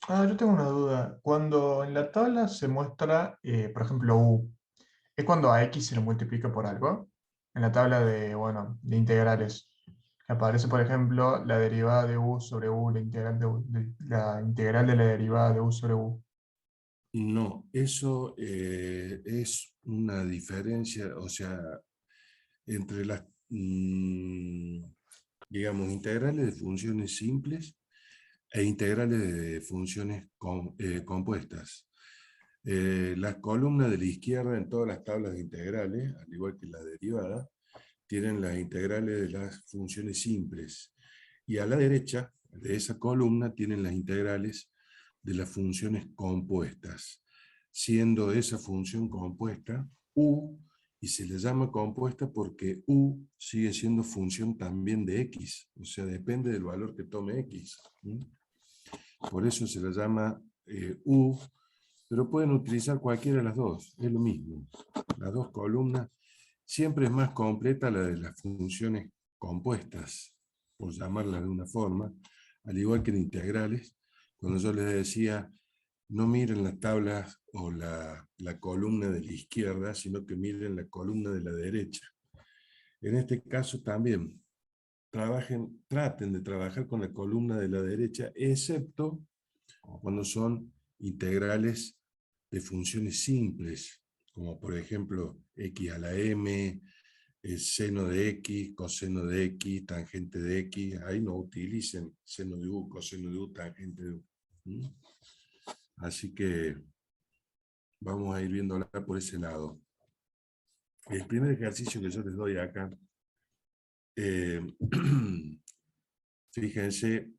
Yo tengo una duda. Cuando en la tabla se muestra, por ejemplo, u, ¿es cuando a x se le multiplica por algo? En la tabla de, bueno, de integrales. Aparece, por ejemplo, la derivada de u sobre u, la integral de, la integral de la derivada de u sobre u. No, eso es una diferencia, o sea, entre las, digamos, integrales de funciones simples e integrales de funciones compuestas. Las columnas de la izquierda en todas las tablas de integrales, al igual que la derivada, tienen las integrales de las funciones simples. Y a la derecha de esa columna tienen las integrales de las funciones compuestas, siendo esa función compuesta u, y se le llama compuesta porque u sigue siendo función también de x, o sea, depende del valor que tome x. Por eso se le llama u, pero pueden utilizar cualquiera de las dos, es lo mismo. Las dos columnas, siempre es más completa la de las funciones compuestas, por llamarlas de una forma, al igual que en integrales, cuando yo les decía, no miren las tablas o la columna de la izquierda, sino que miren la columna de la derecha. En este caso también, traten de trabajar con la columna de la derecha, excepto cuando son integrales de funciones simples, como por ejemplo x a la m, seno de x, coseno de x, tangente de x. Ahí no utilicen seno de u, coseno de u, tangente de u. Así que vamos a ir viéndola por ese lado. El primer ejercicio que yo les doy acá, eh, fíjense,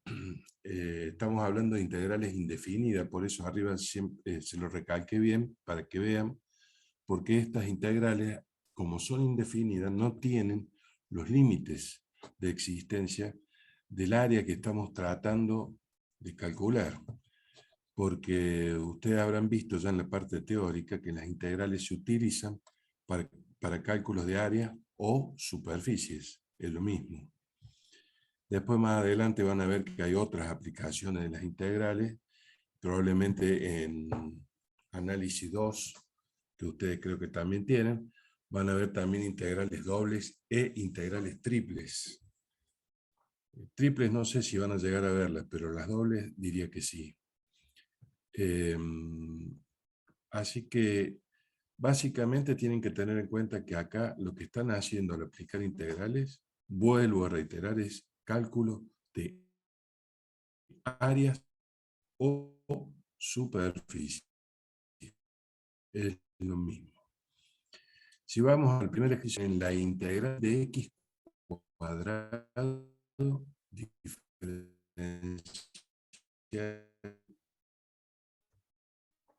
estamos hablando de integrales indefinidas, por eso arriba siempre, se lo recalqué bien para que vean, porque estas integrales, como son indefinidas, no tienen los límites de existencia del área que estamos tratando de calcular. Porque ustedes habrán visto ya en la parte teórica que las integrales se utilizan para, para cálculos de área o superficies, es lo mismo. Después más adelante van a ver que hay otras aplicaciones de las integrales, probablemente en análisis 2, que ustedes creo que también tienen, van a ver también integrales dobles e integrales triples. Triples no sé si van a llegar a verlas, pero las dobles diría que sí. Eh, Así que básicamente tienen que tener en cuenta que acá lo que están haciendo al aplicar integrales, vuelvo a reiterar, es cálculo de áreas o superficie. Es lo mismo. Si vamos al primer ejercicio, en la integral de x cuadrado diferencial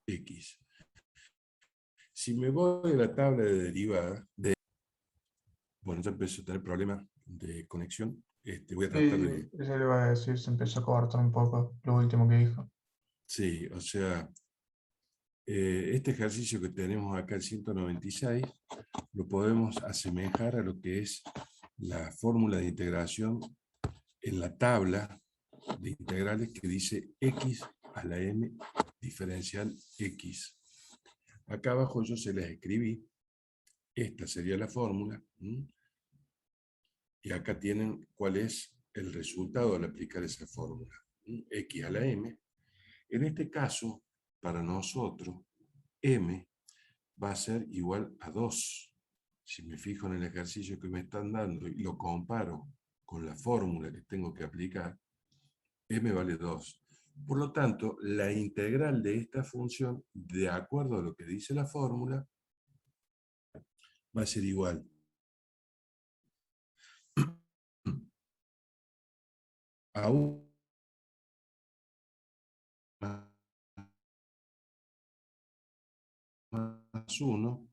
x. Si me voy a la tabla de derivada, bueno, ya empiezo a tener problemas de conexión. Voy a Sí, tratar de... eso le iba a decir, se empezó a cortar un poco lo último que dijo. Sí, o sea, este ejercicio que tenemos acá, el 196, lo podemos asemejar a lo que es la fórmula de integración en la tabla de integrales que dice x a la m diferencial x. Acá abajo yo se las escribí, esta sería la fórmula, y acá tienen cuál es el resultado al aplicar esa fórmula, x a la m. En este caso, para nosotros, m va a ser igual a 2. Si me fijo en el ejercicio que me están dando y lo comparo con la fórmula que tengo que aplicar, m vale 2. Por lo tanto, la integral de esta función, de acuerdo a lo que dice la fórmula, va a ser igual a 1 más 1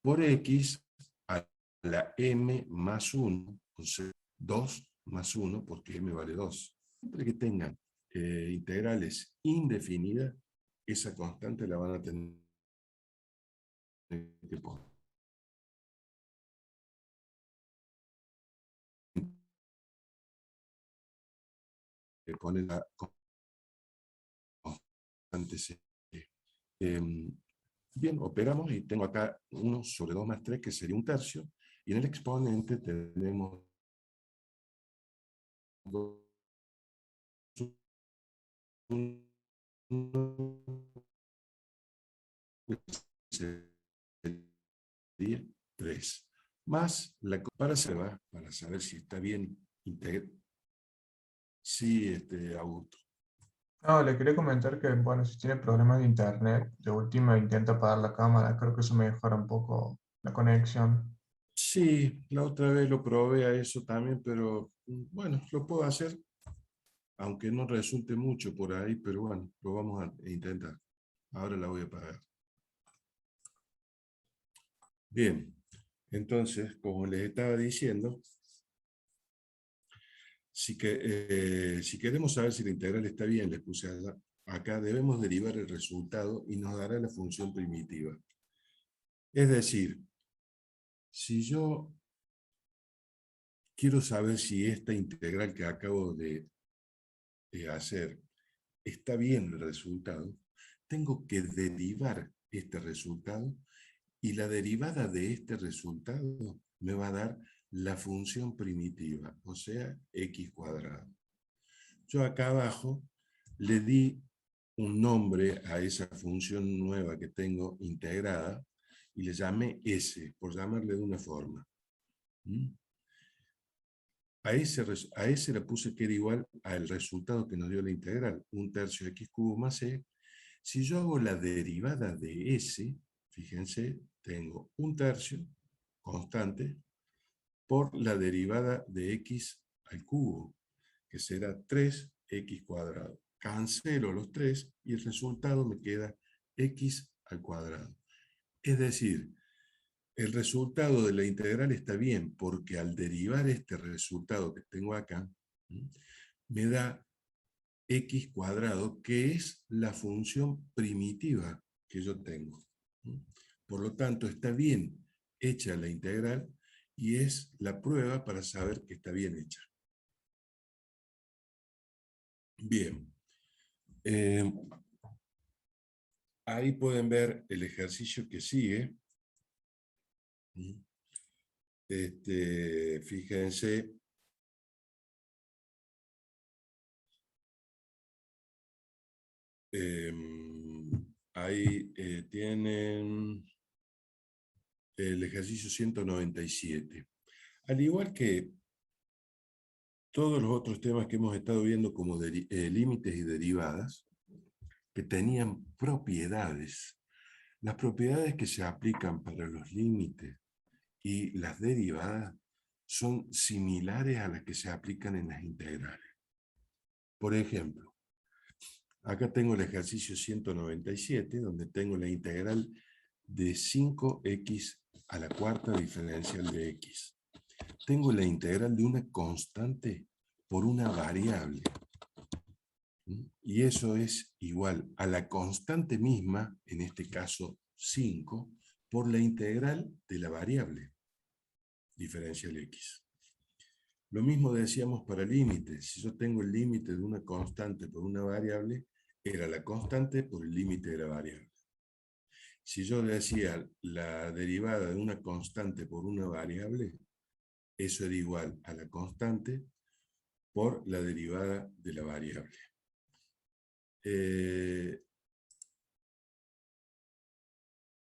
por x a la m más 1, o sea, 2 más 1, porque m vale 2. Siempre que tengan integrales indefinidas, esa constante la van a tener que poner la constante C. Bien, operamos y tengo acá 1 sobre 2 más 3, que sería 1/3, y en el exponente tenemos 2, 3, más la comparación para saber si está bien integrado. Sí, Augusto. No, le quería comentar que, bueno, si tiene problemas de internet, de última intenta apagar la cámara, creo que eso me mejora un poco la conexión. Sí, la otra vez lo probé a eso también, pero bueno, lo puedo hacer, aunque no resulte mucho por ahí, pero bueno, lo vamos a intentar. Ahora la voy a apagar. Bien, entonces, como les estaba diciendo, si queremos saber si la integral está bien, les puse acá, debemos derivar el resultado y nos dará la función primitiva. Es decir, si yo quiero saber si esta integral que acabo de hacer está bien el resultado, tengo que derivar este resultado y la derivada de este resultado me va a dar la función primitiva, o sea, x cuadrado. Yo acá abajo le di un nombre a esa función nueva que tengo integrada y le llamé S, por llamarle de una forma. A ese le puse que era igual al resultado que nos dio la integral, 1/3 x cubo más c. Si yo hago la derivada de S, fíjense, tengo 1/3 constante por la derivada de x al cubo, que será 3x cuadrado. Cancelo los 3 y el resultado me queda x al cuadrado. Es decir, el resultado de la integral está bien, porque al derivar este resultado que tengo acá, me da x cuadrado, que es la función primitiva que yo tengo. Por lo tanto, está bien hecha la integral y es la prueba para saber que está bien hecha. Bien. Ahí pueden ver el ejercicio que sigue. Fíjense. Ahí tienen el ejercicio 197. Al igual que todos los otros temas que hemos estado viendo como límites y derivadas, que tenían propiedades. Las propiedades que se aplican para los límites y las derivadas son similares a las que se aplican en las integrales. Por ejemplo, acá tengo el ejercicio 197, donde tengo la integral de 5x a la cuarta diferencial de x. Tengo la integral de una constante por una variable. Y eso es igual a la constante misma, en este caso 5, por la integral de la variable diferencial x. Lo mismo decíamos para límites. Si yo tengo el límite de una constante por una variable, era la constante por el límite de la variable. Si yo decía la derivada de una constante por una variable, eso era igual a la constante por la derivada de la variable.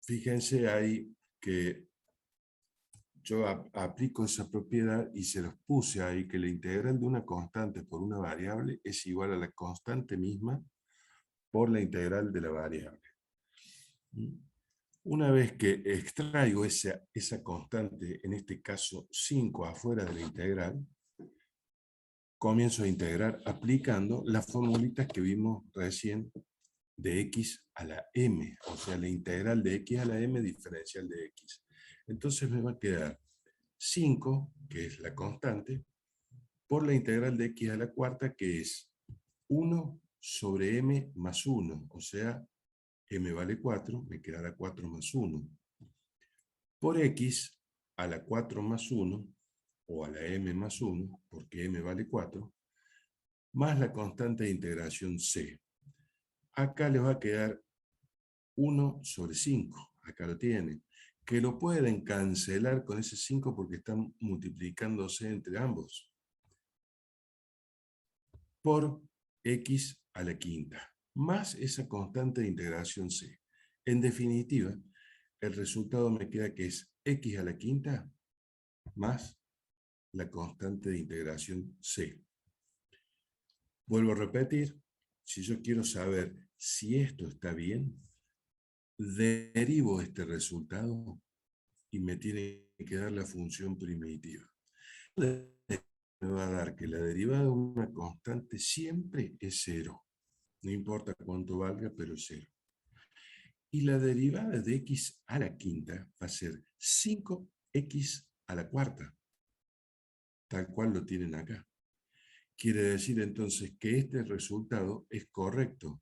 Fíjense ahí que yo aplico esa propiedad y se los puse ahí, que la integral de una constante por una variable es igual a la constante misma por la integral de la variable. Una vez que extraigo esa constante, en este caso 5, afuera de la integral, comienzo a integrar aplicando las formulitas que vimos recién de x a la m, o sea, la integral de x a la m diferencial de x. Entonces me va a quedar 5, que es la constante, por la integral de x a la cuarta, que es 1 sobre m más 1, o sea, m vale 4, me quedará 4 más 1. Por x a la 4 más 1, o a la m más 1, porque m vale 4, más la constante de integración c. acá les va a quedar 1 sobre 5. Acá lo tienen. Que lo pueden cancelar con ese 5 porque están multiplicándose entre ambos. Por x a la quinta, más esa constante de integración c. En definitiva, el resultado me queda que es x a la quinta más la constante de integración c. Vuelvo a repetir, si yo quiero saber si esto está bien, derivo este resultado y me tiene que dar la función primitiva. Me va a dar que la derivada de una constante siempre es 0. No importa cuánto valga, pero es 0. Y la derivada de x a la quinta va a ser 5x a la cuarta, tal cual lo tienen acá. Quiere decir entonces que este resultado es correcto,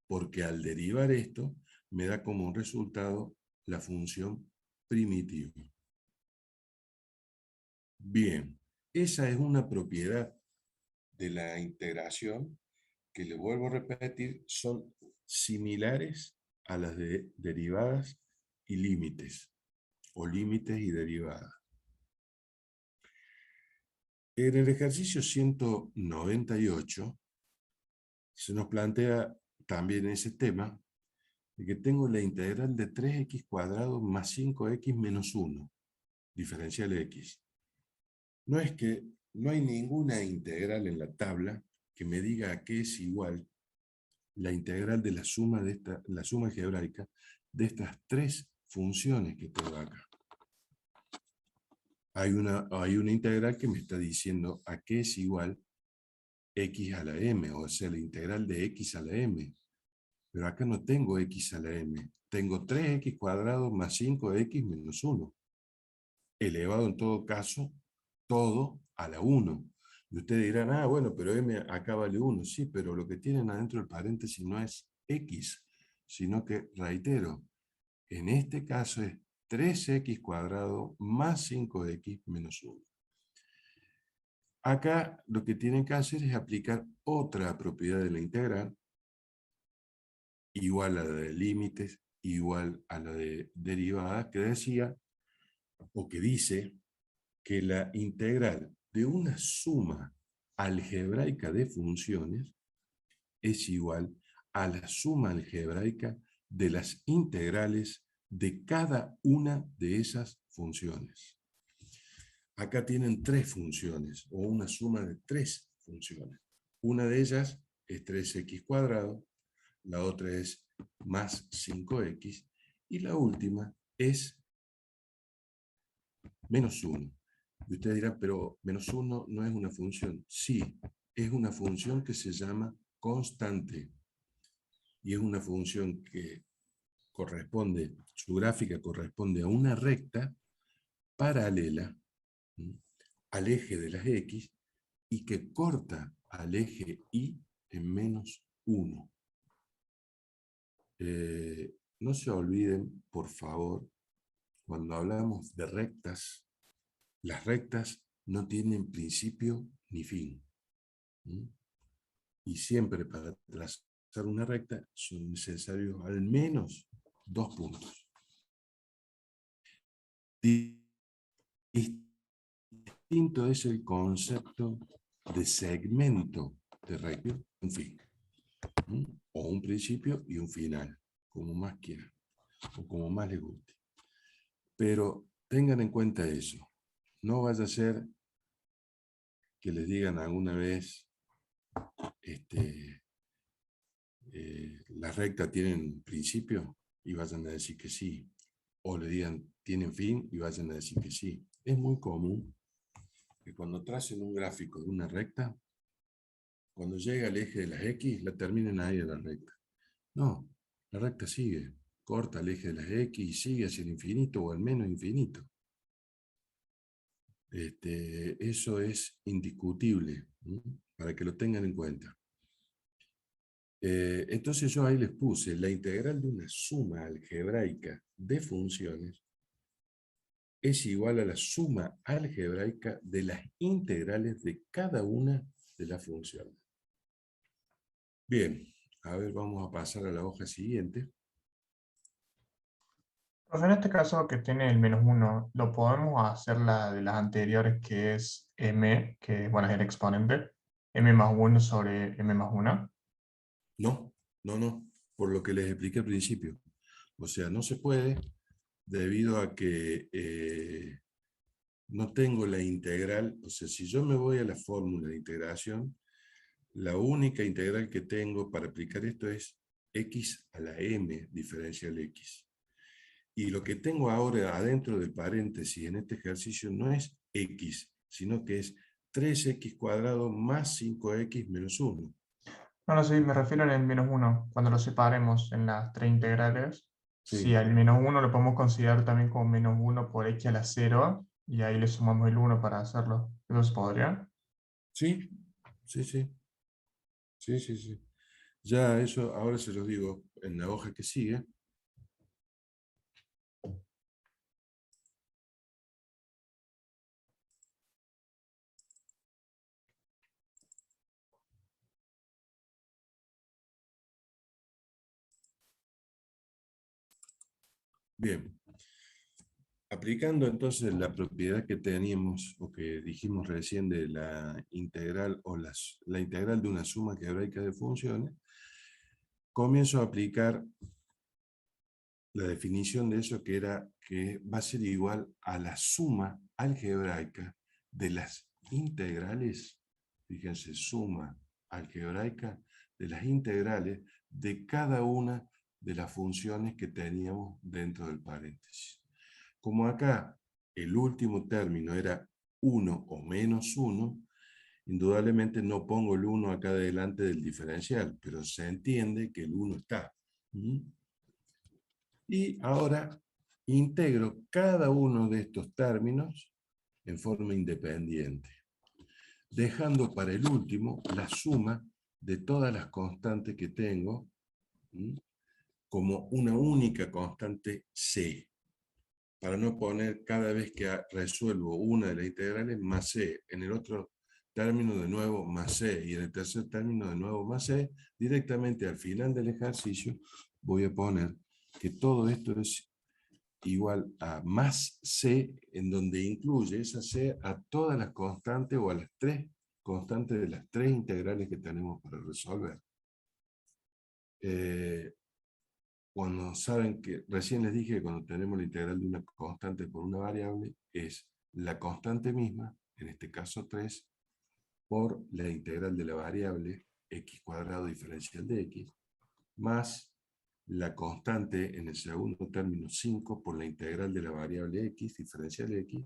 porque al derivar esto, me da como un resultado la función primitiva. Bien, esa es una propiedad de la integración que, le vuelvo a repetir, son similares a las de derivadas y límites, o límites y derivadas. En el ejercicio 198 se nos plantea también ese tema de que tengo la integral de 3x cuadrado más 5x menos 1, diferencial x. No es que no hay ninguna integral en la tabla que me diga a qué es igual la integral de la suma algebraica de estas tres funciones que tengo acá. Hay una integral que me está diciendo a qué es igual x a la m, o sea, la integral de x a la m. Pero acá no tengo x a la m. Tengo 3x cuadrado más 5x menos 1. Elevado en todo caso, todo a la 1. Y ustedes dirán, ah, bueno, pero m acá vale 1. Sí, pero lo que tienen adentro del paréntesis no es x, sino que, reitero, en este caso es 3x cuadrado más 5x menos 1. Acá lo que tienen que hacer es aplicar otra propiedad de la integral, igual a la de límites, igual a la de derivadas, que decía, o que dice, que la integral de una suma algebraica de funciones es igual a la suma algebraica de las integrales de cada una de esas funciones. Acá tienen tres funciones, o una suma de tres funciones. Una de ellas es 3x cuadrado, la otra es más 5x, y la última es menos 1. Y usted dirá, pero menos 1 no es una función. Sí, es una función que se llama constante. Y es una función que corresponde, su gráfica corresponde a una recta paralela al eje de las X y que corta al eje Y en menos 1. No se olviden, por favor, cuando hablamos de rectas, las rectas no tienen principio ni fin. Y siempre para trazar una recta son necesarios al menos 2 puntos. Distinto es el concepto de segmento de recta, un fin, o un principio y un final, como más quieran, o como más les guste. Pero tengan en cuenta eso. No vaya a ser que les digan alguna vez las rectas tienen principio y vayan a decir que sí. O le digan tienen fin y vayan a decir que sí. Es muy común que cuando tracen un gráfico de una recta, cuando llega al eje de las X, la terminen ahí a la recta. No, la recta sigue, corta el eje de las X y sigue hacia el infinito o al menos infinito. Eso es indiscutible, para que lo tengan en cuenta. Entonces yo ahí les puse la integral de una suma algebraica de funciones es igual a la suma algebraica de las integrales de cada una de las funciones. Bien, A ver, vamos a pasar a la hoja siguiente. Pues en este caso que tiene el -1, lo podemos hacer la de las anteriores, que es m, que bueno, es el exponente, m+1 sobre m+1. No, no, no, por lo que les expliqué al principio. O sea, no se puede debido a que no tengo la integral. O sea, si yo me voy a la fórmula de integración, la única integral que tengo para aplicar esto es x a la m diferencial x. Y lo que tengo ahora adentro del paréntesis en este ejercicio no es x, sino que es 3x cuadrado más 5x menos 1. No, no, sí, me refiero en el -1, cuando lo separemos en las tres integrales. Si Sí, al -1 lo podemos considerar también como -1 por x a la 0, y ahí le sumamos el 1 para hacerlo. ¿Eso se podría? sí, sí, sí, sí, sí, sí. Ya eso ahora se los digo en la hoja que sigue. Bien, aplicando entonces la propiedad que teníamos o que dijimos recién de la integral o la integral de una suma algebraica de funciones, comienzo a aplicar la definición de eso que era que va a ser igual a la suma algebraica de las integrales, fíjense, suma algebraica de las integrales de cada una de las funciones que teníamos dentro del paréntesis. Como acá el último término era 1 o menos 1, indudablemente no pongo el 1 acá delante del diferencial, pero se entiende que el 1 está. Y ahora integro cada uno de estos términos en forma independiente, dejando para el último la suma de todas las constantes que tengo como una única constante C, para no poner cada vez que resuelvo una de las integrales más C, en el otro término de nuevo más C, y en el tercer término de nuevo más C. Directamente al final del ejercicio voy a poner que todo esto es igual a más C, en donde incluye esa C a todas las constantes o a las tres constantes de las tres integrales que tenemos para resolver. Cuando saben que, recién les dije que cuando tenemos la integral de una constante por una variable, es la constante misma, en este caso 3, por la integral de la variable x cuadrado diferencial de x, más la constante en el segundo término 5 por la integral de la variable x diferencial de x,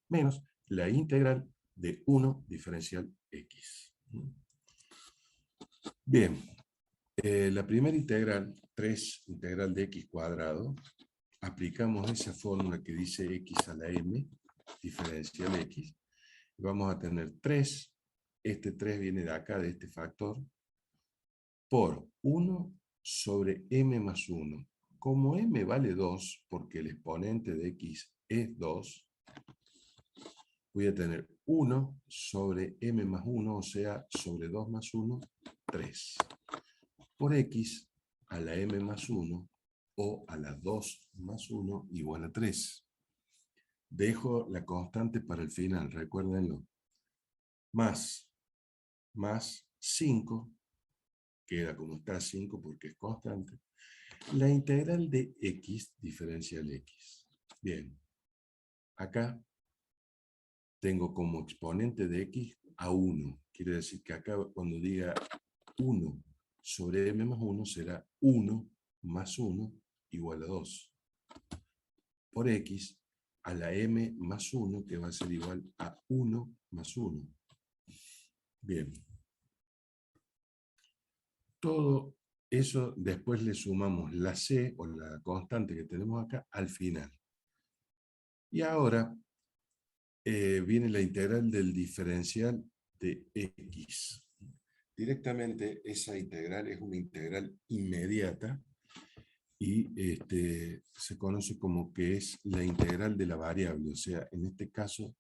menos la integral de 1 diferencial x. Bien, la primera integral, 3 integral de x cuadrado, aplicamos esa fórmula que dice x a la m diferencial x, vamos a tener 3, este 3 viene de acá, de este factor, por 1 sobre m más 1. Como m vale 2, porque el exponente de x es 2, voy a tener 1 sobre m más 1, o sea, sobre 2 más 1, 3. Por x a la m más 1 o a la 2 más 1 igual a 3. Dejo la constante para el final, recuérdenlo. Más 5, queda como está 5 porque es constante. La integral de x diferencial x. Bien, acá tengo como exponente de x a 1. Quiere decir que acá cuando diga 1 sobre m más 1 será 1 más 1 igual a 2. Por x a la m más 1, que va a ser igual a 1 más 1. Bien. Todo eso después le sumamos la c, o la constante que tenemos acá, al final. Y ahora viene la integral del diferencial de x. Directamente esa integral es una integral inmediata y se conoce como que es la integral de la variable, o sea, en este caso,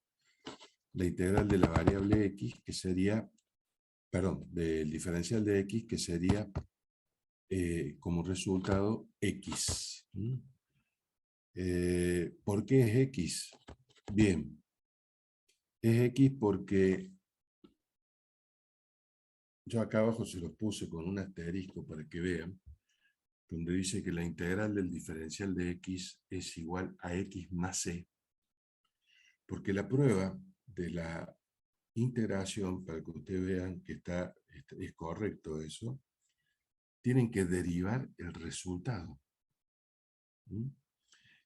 la integral de la variable x, que sería perdón, del diferencial de x, que sería como resultado x. ¿Por qué es x? Bien, es x porque yo acá abajo se los puse con un asterisco para que vean, donde dice que la integral del diferencial de x es igual a x más c, porque la prueba de la integración, para que ustedes vean que es correcto eso, tienen que derivar el resultado. ¿Mm?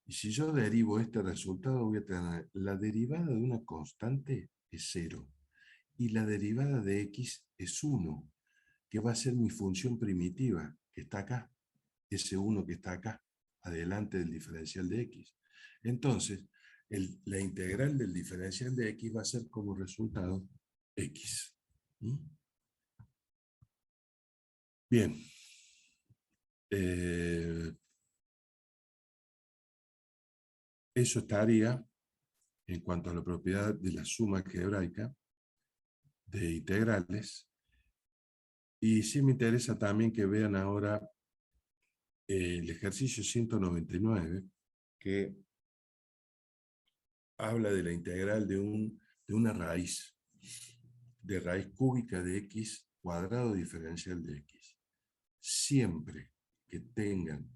Y si yo derivo este resultado, voy a tener la derivada de una constante es 0, y la derivada de x es 1, que va a ser mi función primitiva, que está acá, ese 1 que está acá, adelante del diferencial de x. Entonces, la integral del diferencial de x va a ser como resultado x. ¿Mm? Bien. Eso estaría en cuanto a la propiedad de la suma algebraica de integrales. Y sí me interesa también que vean ahora el ejercicio 199, que habla de la integral de una raíz, de raíz cúbica de x cuadrado diferencial de x. Siempre que tengan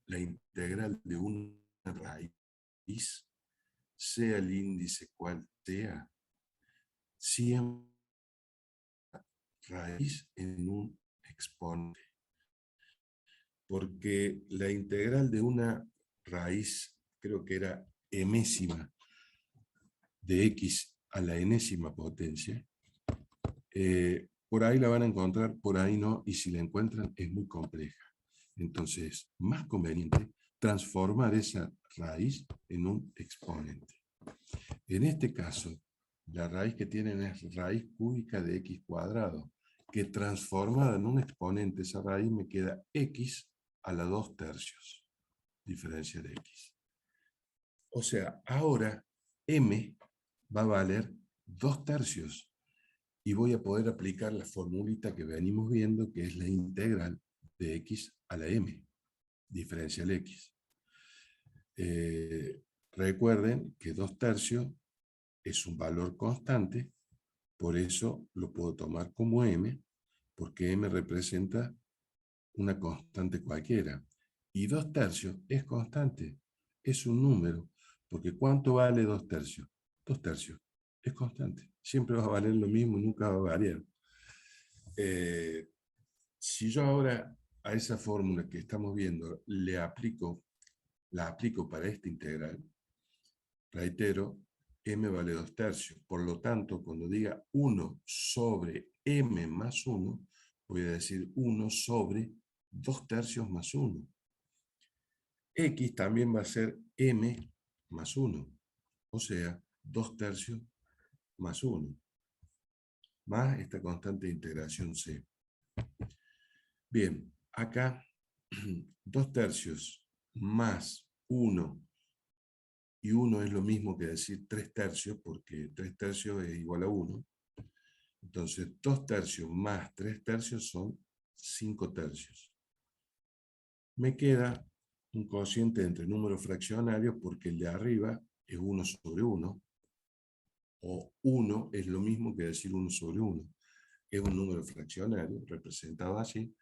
la integral de una raíz, sea el índice cual sea, siempre raíz en un exponente. Porque la integral de una raíz, creo que era emésima de x a la enésima potencia, por ahí la van a encontrar, por ahí no, y si la encuentran es muy compleja. Entonces, más conveniente transformar esa raíz en un exponente. En este caso, la raíz que tienen es raíz cúbica de x cuadrado, que transformada en un exponente, esa raíz me queda x a la 2/3, diferencia de x. O sea, ahora m va a valer 2/3, y voy a poder aplicar la formulita que venimos viendo, que es la integral de x a la m, diferencial x. Recuerden que 2/3 es un valor constante, por eso lo puedo tomar como m, porque m representa una constante cualquiera. Y 2/3 es constante, es un número, porque ¿cuánto vale 2/3? 2/3 es constante, siempre va a valer lo mismo, nunca va a variar. Si yo ahora a esa fórmula que estamos viendo la aplico para esta integral, reitero, m vale 2/3. Por lo tanto, cuando diga 1 sobre m más 1, voy a decir 1 sobre 2/3 más 1. X también va a ser m más 1, o sea, 2/3 más 1, más esta constante de integración c. Bien, acá 2/3 más 1, y 1 es lo mismo que decir 3/3, porque 3/3 es igual a 1. Entonces, 2/3 más 3/3 son 5/3. Me queda un cociente entre números fraccionarios, porque el de arriba es 1 sobre 1, o 1 es lo mismo que decir 1 sobre 1. Es un número fraccionario, representado así,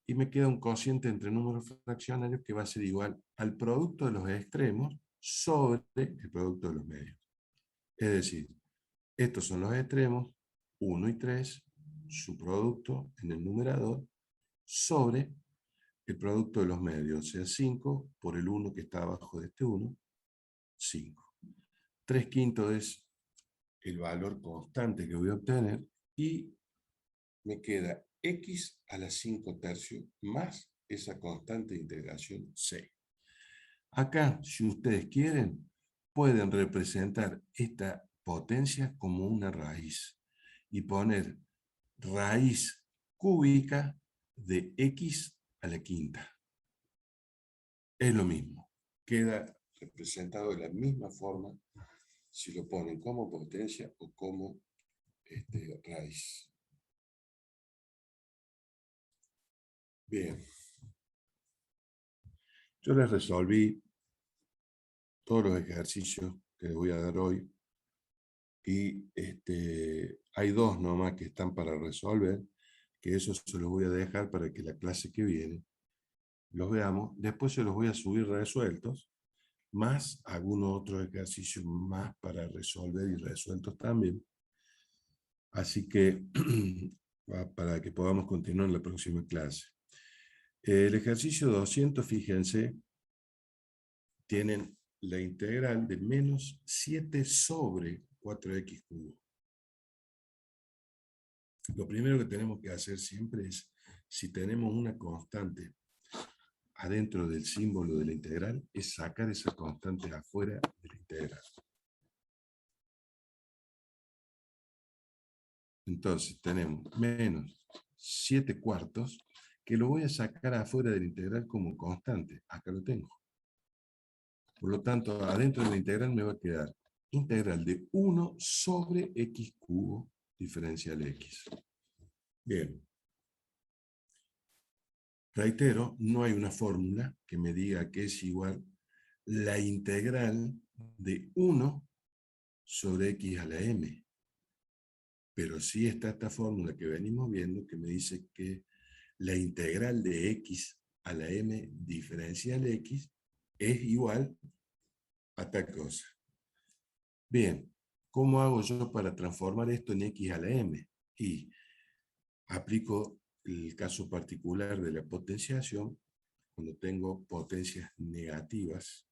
y me queda un cociente entre números fraccionarios que va a ser igual al producto de los extremos sobre el producto de los medios. Es decir, estos son los extremos, 1 y 3, su producto en el numerador, sobre el producto de los medios, o sea, 5 por el 1 que está abajo de este 1, 5. 3/5 es el valor constante que voy a obtener, y me queda x a la 5/3 más esa constante de integración c. Acá, si ustedes quieren, pueden representar esta potencia como una raíz y poner raíz cúbica de x a la quinta. Es lo mismo, queda representado de la misma forma si lo ponen como potencia o como raíz. Bien. Yo les resolví todos los ejercicios que les voy a dar hoy. Y hay dos nomás que están para resolver, que eso se los voy a dejar para que la clase que viene los veamos. Después se los voy a subir resueltos, más algunos otros ejercicios más para resolver y resueltos también. Así que para que podamos continuar en la próxima clase. El ejercicio 200, fíjense, tienen la integral de menos 7 sobre 4x cubo. Lo primero que tenemos que hacer siempre es, si tenemos una constante adentro del símbolo de la integral, es sacar esa constante afuera de la integral. Entonces tenemos menos 7 cuartos, que lo voy a sacar afuera de la integral como constante. Acá lo tengo. Por lo tanto, adentro de la integral me va a quedar integral de 1 sobre x cubo diferencial x. Bien. Reitero, no hay una fórmula que me diga que es igual la integral de 1 sobre x a la m. Pero sí está esta fórmula que venimos viendo que me dice que la integral de x a la m diferencial x es igual a tal cosa. Bien, ¿cómo hago yo para transformar esto en x a la m? Y aplico el caso particular de la potenciación cuando tengo potencias negativas.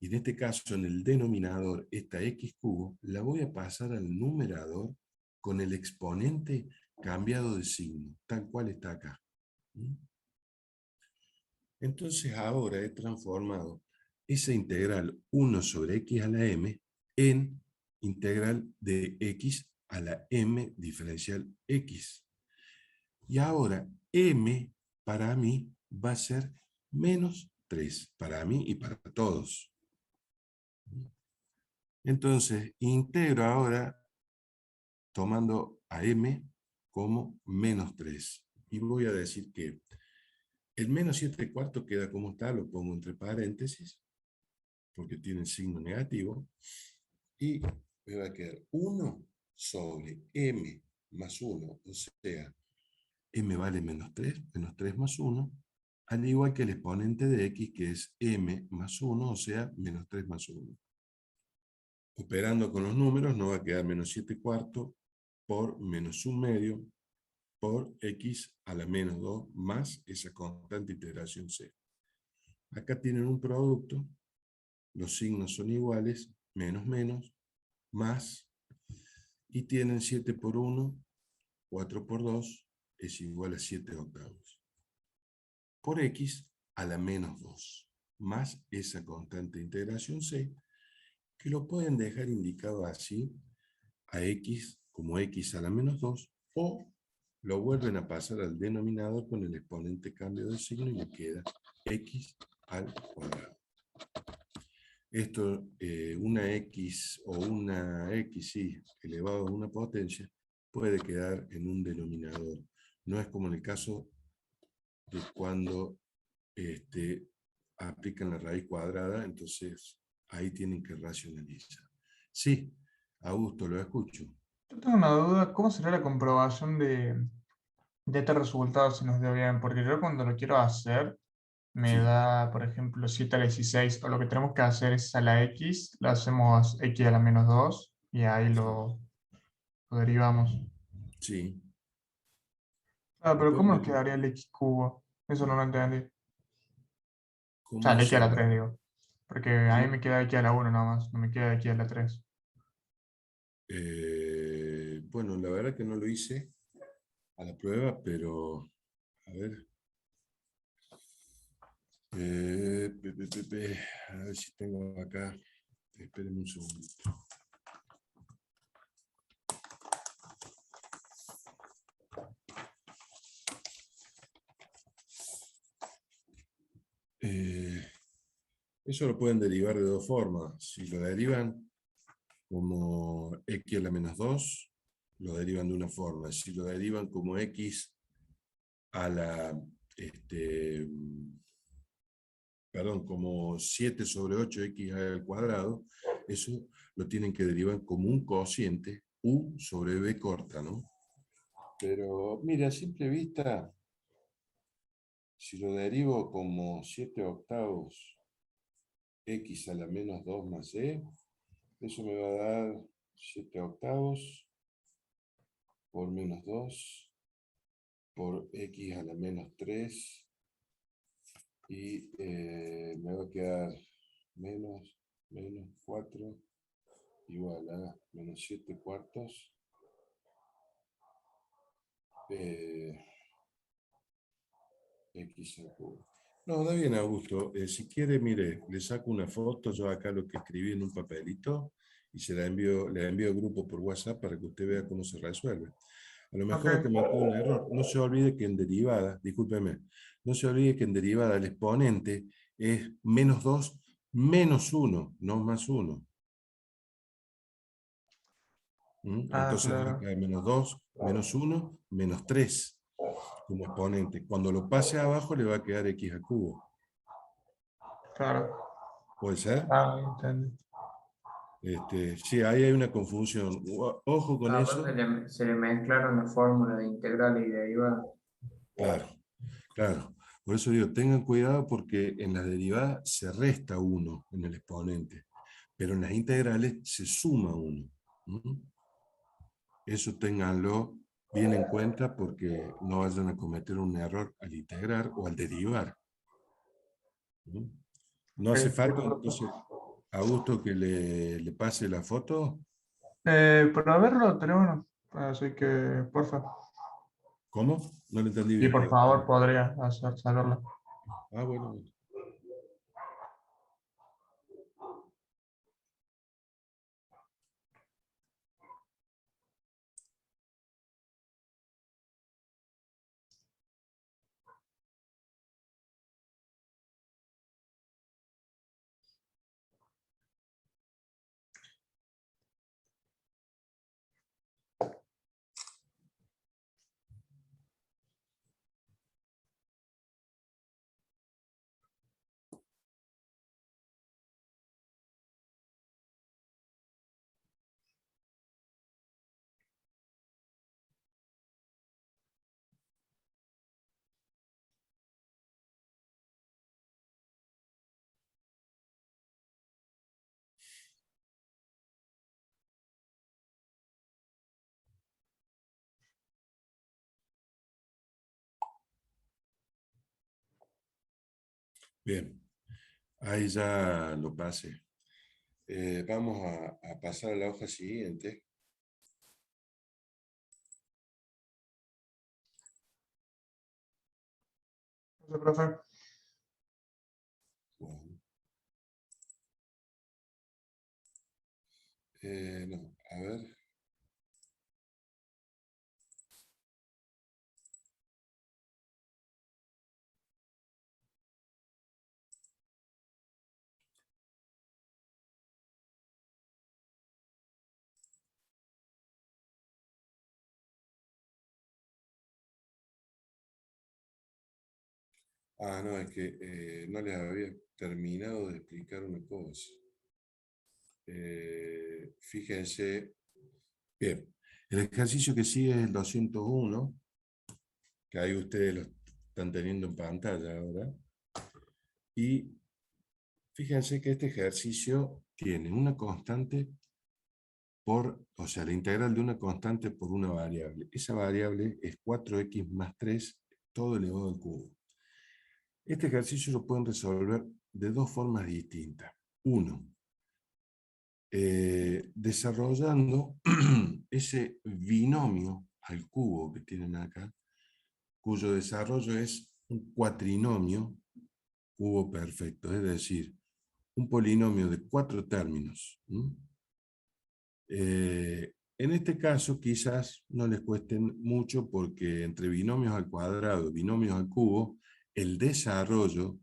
Y en este caso, en el denominador, esta x cubo, la voy a pasar al numerador con el exponente cambiado de signo, tal cual está acá. Entonces ahora he transformado esa integral 1 sobre x a la m en integral de x a la m diferencial x. Y ahora m para mí va a ser menos 3, para mí y para todos. Entonces, integro ahora tomando a m como menos 3. Y voy a decir que el menos 7 cuartos queda como está, lo pongo entre paréntesis, porque tiene signo negativo. Y me va a quedar 1 sobre m más 1, o sea, m vale menos 3 más 1, al igual que el exponente de x, que es m más 1, o sea, menos 3 más 1. Operando con los números nos va a quedar menos 7 cuartos por menos 1 medio por x a la menos 2 más esa constante integración c. Acá tienen un producto, los signos son iguales, menos menos, más, y tienen 7 por 1, 4 por 2, es igual a 7 octavos. Por x a la menos 2, más esa constante integración c, que lo pueden dejar indicado así, a x como x a la menos 2, o lo vuelven a pasar al denominador con el exponente cambio de signo y le queda x al cuadrado. Esto, una x o una x, sí, elevado a una potencia, puede quedar en un denominador. No es como en el caso de cuando aplican la raíz cuadrada, entonces ahí tienen que racionalizar. Sí, Augusto, lo escucho. Yo tengo una duda, ¿cómo será la comprobación de este resultado si nos dio bien? Porque yo cuando lo quiero hacer, me Sí, da, por ejemplo, 7 a la 16, o lo que tenemos que hacer es a la x, la hacemos x a la menos 2, y ahí sí, lo derivamos. sí. Ah, pero Después ¿cómo nos me, quedaría el x cubo? Eso no lo entendí. O sea, ¿cómo el x a la sería? 3 digo. Porque ahí me queda x a la 1 nada más, no me queda x a la 3. Bueno, la verdad que no lo hice a la prueba, pero a ver. A ver si tengo acá. Espérenme un segundo. Eso lo pueden derivar de dos formas. Si lo derivan como x a la menos 2, lo derivan de una forma. Si lo derivan como x a la, perdón, como 7 sobre 8x al cuadrado, eso lo tienen que derivar como un cociente u sobre b corta, ¿no? Pero mira, a simple vista, si lo derivo como 7 octavos x a la menos 2 más e, eso me va a dar 7 octavos por menos 2 por x a la menos 3 y me va a quedar menos 4 igual a menos 7 cuartos x al cubo. No, da bien, Augusto. Si quiere, mire, le saco una foto, yo acá lo que escribí en un papelito y se la envío, le envío al grupo por WhatsApp para que usted vea cómo se resuelve. A lo mejor Ok, cometió un error. No se olvide que en derivada, discúlpeme, no se olvide que en derivada el exponente es menos 2 menos 1, no más 1. ah, Entonces le va a claro, quedar menos 2, menos 1, menos 3 como exponente. Cuando lo pase abajo le va a quedar x al cubo. claro. ¿Puede ser? Ah, entendí. Sí, ahí hay una confusión. Ojo con Aparte eso. se le mezclaron las fórmulas de integral y derivada. Claro, claro. Por eso digo, tengan cuidado porque en la derivada se resta 1 en el exponente, pero en las integrales se suma 1. Eso ténganlo bien en cuenta porque no vayan a cometer un error al integrar o al derivar. ¿Mm? No Ok, hace listo, falta, profe. entonces, Augusto, que le pase la foto. Para verlo, tenemos, así que, porfa. ¿Cómo? No le entendí Y bien. por favor, podría saberlo. Ah, bueno. Bien, ahí ya lo pasé. Vamos a pasar a la hoja siguiente. No sé, profe. Bueno, no, a ver. Ah, no, es que no les había terminado de explicar una cosa. Fíjense, bien, el ejercicio que sigue es el 201, que ahí ustedes lo están teniendo en pantalla ahora. Y fíjense que este ejercicio tiene una constante o sea, la integral de una constante por una variable. Esa variable es 4x más 3, todo elevado al cubo. Este ejercicio lo pueden resolver de dos formas distintas. Uno, desarrollando ese binomio al cubo que tienen acá, cuyo desarrollo es un cuatrinomio cubo perfecto, es decir, un polinomio de 4 términos. En este caso quizás no les cuesten mucho porque entre binomios al cuadrado y binomios al cubo, el desarrollo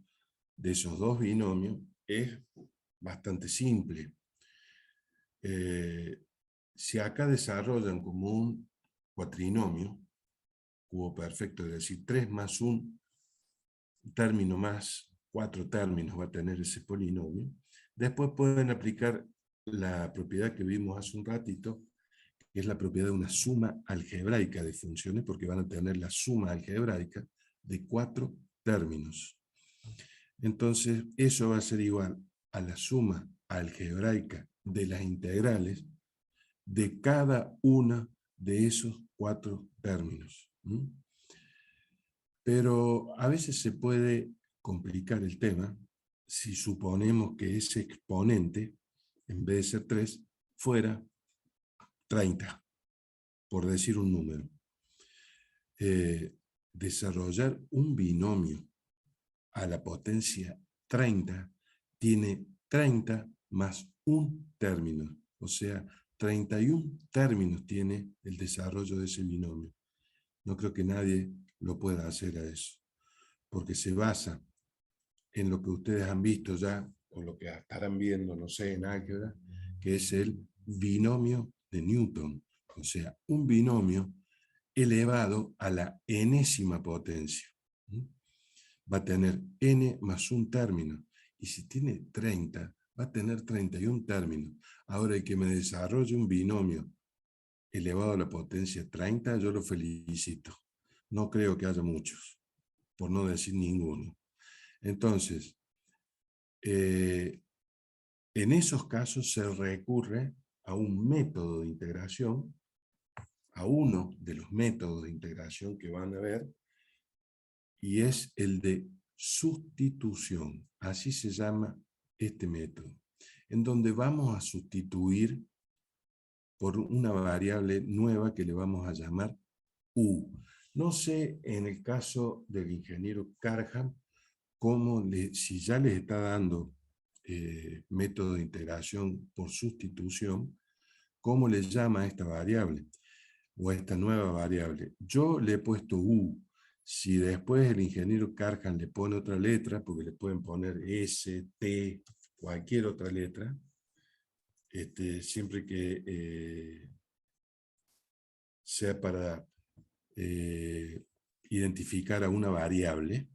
de esos dos binomios es bastante simple. Si acá desarrollan como un cuatrinomio, cubo perfecto, es decir, 3 más un término más 4 términos va a tener ese polinomio. Después pueden aplicar la propiedad que vimos hace un ratito, que es la propiedad de una suma algebraica de funciones, porque van a tener la suma algebraica de 4 términos. Entonces, eso va a ser igual a la suma algebraica de las integrales de cada una de esos 4 términos. Pero a veces se puede complicar el tema si suponemos que ese exponente, en vez de ser 3, fuera 30, por decir un número. Desarrollar un binomio a la potencia 30 tiene 30 más un término, o sea, 31 términos tiene el desarrollo de ese binomio. No creo que nadie lo pueda hacer a eso, porque se basa en lo que ustedes han visto ya, o lo que estarán viendo, no sé, en álgebra, que es el binomio de Newton, o sea, un binomio elevado a la enésima potencia. Va a tener n más un término, y si tiene 30, va a tener 31 términos. Ahora, el que me desarrolle un binomio elevado a la potencia 30, yo lo felicito. No creo que haya muchos, por no decir ninguno. Entonces, en esos casos se recurre a un método de integración, a uno de los métodos de integración que van a ver, y es el de sustitución. Así se llama este método, en donde vamos a sustituir por una variable nueva que le vamos a llamar U. No sé, en el caso del ingeniero Carham, si ya les está dando método de integración por sustitución, ¿cómo le llama a esta variable? O a esta nueva variable. Yo le he puesto U. Si después el ingeniero Carham le pone otra letra, porque le pueden poner S, T, cualquier otra letra, siempre que sea para identificar a una variable.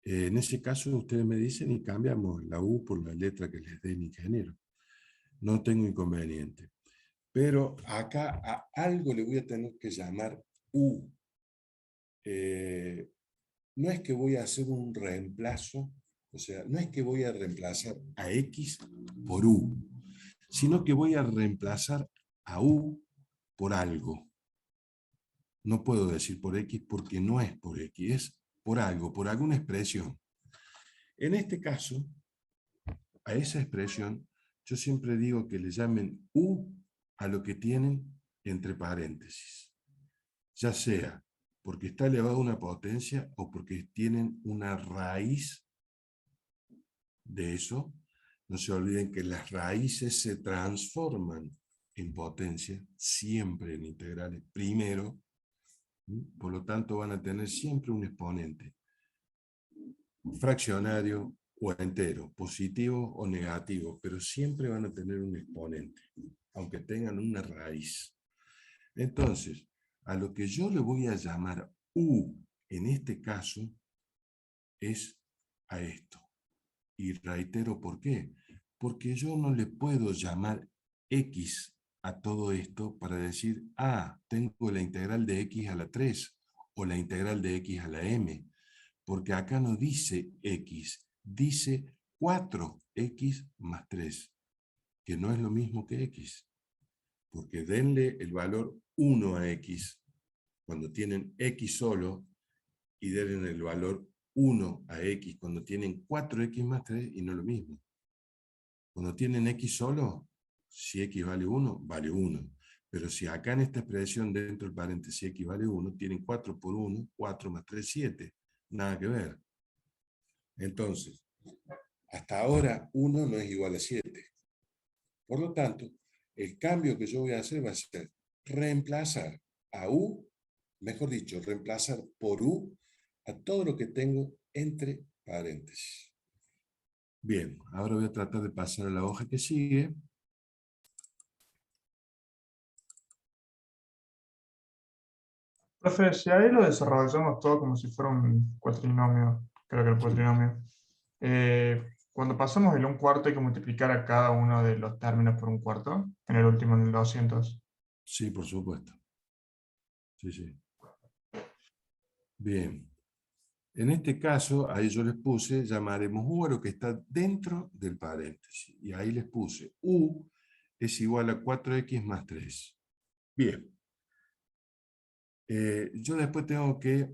En ese caso ustedes me dicen y cambiamos la U por la letra que les dé el ingeniero. No tengo inconveniente. Pero acá a algo le voy a tener que llamar U. No es que voy a hacer un reemplazo, o sea, no es que voy a reemplazar a X por U, sino que voy a reemplazar a U por algo. No puedo decir por X porque no es por X, es por algo, por alguna expresión. En este caso, a esa expresión, yo siempre digo que le llamen U a lo que tienen entre paréntesis. Ya sea porque está elevado a una potencia o porque tienen una raíz de eso. No se olviden que las raíces se transforman en potencia, siempre en integrales primero. Por lo tanto, van a tener siempre un exponente fraccionario o entero, positivo o negativo, pero siempre van a tener un exponente, aunque tengan una raíz. Entonces, a lo que yo le voy a llamar U en este caso es a esto. Y reitero por qué. Porque yo no le puedo llamar X a todo esto para decir, tengo la integral de X a la 3 o la integral de X a la M. Porque acá no dice X, dice 4X más 3, que no es lo mismo que X. Porque denle el valor 1 a X cuando tienen X solo y denle el valor 1 a X cuando tienen 4X más 3 y no lo mismo. Cuando tienen X solo, si X vale 1, vale 1. Pero si acá en esta expresión dentro del paréntesis X vale 1, tienen 4 por 1, 4 más 3, 7. Nada que ver. Entonces, hasta ahora 1 no es igual a 7. Por lo tanto, el cambio que yo voy a hacer va a ser reemplazar a U, mejor dicho, reemplazar por U a todo lo que tengo entre paréntesis. Bien, ahora voy a tratar de pasar a la hoja que sigue. Profe, si ahí lo desarrollamos todo como si fuera un cuatrinomio, creo que el Sí, cuatrinomio. Cuando pasamos el un cuarto hay que multiplicar a cada uno de los términos por un cuarto, en el último, en el 200. sí, por supuesto. Sí, sí. Bien. En este caso, ahí yo les puse, llamaremos U a lo que está dentro del paréntesis. Y ahí les puse U es igual a 4x más 3. Bien. Yo después tengo que,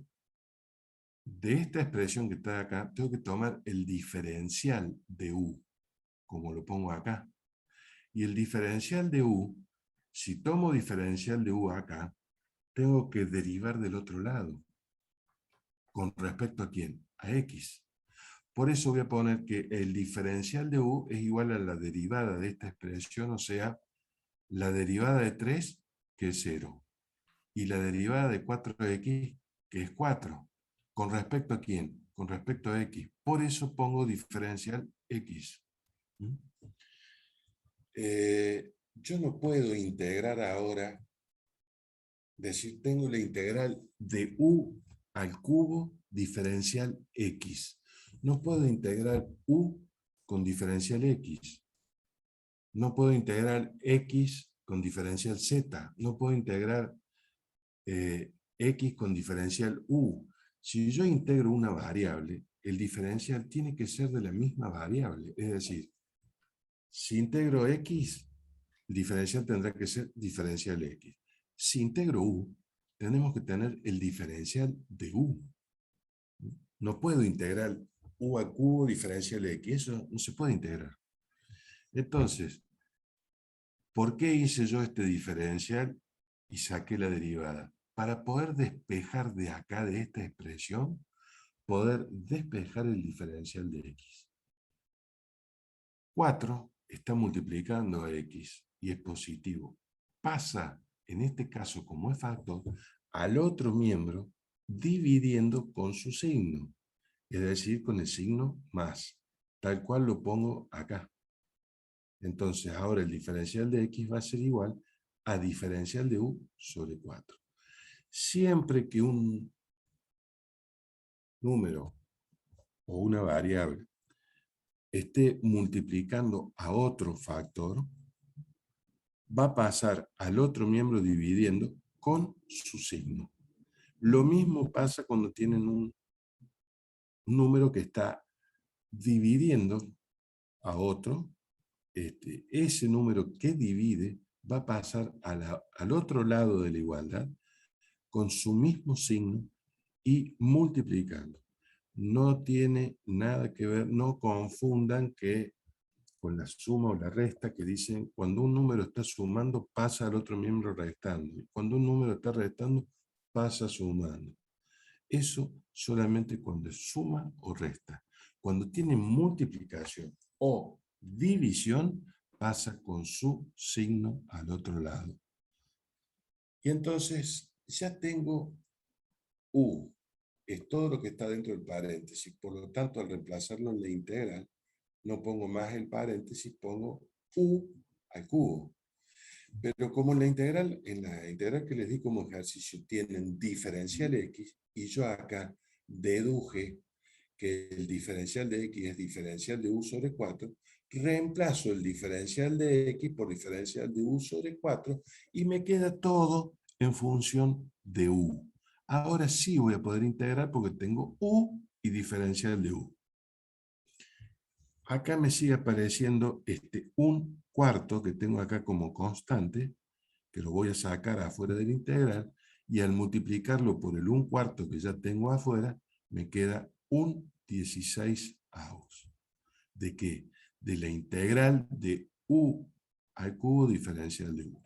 de esta expresión que está acá, tengo que tomar el diferencial de U, como lo pongo acá. Y el diferencial de U, si tomo diferencial de U acá, tengo que derivar del otro lado. ¿Con respecto a quién? A X. Por eso voy a poner que el diferencial de U es igual a la derivada de esta expresión, o sea, la derivada de 3, que es 0, y la derivada de 4x, que es 4. ¿Con respecto a quién? Con respecto a X. Por eso pongo diferencial X. Yo no puedo integrar ahora, decir, tengo la integral de U al cubo diferencial X. No puedo integrar U con diferencial X. No puedo integrar X con diferencial Z. No puedo integrar X con diferencial U. Si yo integro una variable, el diferencial tiene que ser de la misma variable. Es decir, si integro X, el diferencial tendrá que ser diferencial X. Si integro U, tenemos que tener el diferencial de U. No puedo integrar U al cubo diferencial X. Eso no se puede integrar. Entonces, ¿por qué hice yo este diferencial y saqué la derivada? Para poder despejar de acá, de esta expresión, poder despejar el diferencial de X. 4 está multiplicando a X y es positivo. Pasa, en este caso, como es factor, al otro miembro dividiendo con su signo, es decir, con el signo más, tal cual lo pongo acá. Entonces, ahora el diferencial de X va a ser igual a diferencial de U sobre 4. Siempre que un número o una variable esté multiplicando a otro factor, va a pasar al otro miembro dividiendo con su signo. Lo mismo pasa cuando tienen un número que está dividiendo a otro. Ese número que divide va a pasar al otro lado de la igualdad con su mismo signo y multiplicando. No tiene nada que ver, no confundan que con la suma o la resta, que dicen cuando un número está sumando pasa al otro miembro restando, y cuando un número está restando pasa sumando. Eso solamente cuando es suma o resta. Cuando tiene multiplicación o división, pasa con su signo al otro lado. Y entonces ya tengo U, es todo lo que está dentro del paréntesis. Por lo tanto, al reemplazarlo en la integral, no pongo más el paréntesis, pongo U al cubo. Pero como en la integral que les di como ejercicio, tienen diferencial X, y yo acá deduje que el diferencial de X es diferencial de U sobre 4, reemplazo el diferencial de X por diferencial de U sobre 4 y me queda todo en función de U. Ahora sí voy a poder integrar porque tengo U y diferencial de U. Acá me sigue apareciendo un cuarto que tengo acá como constante, que lo voy a sacar afuera del integral, y al multiplicarlo por el un cuarto que ya tengo afuera, me queda un 16avos. ¿De qué? De la integral de U al cubo diferencial de U.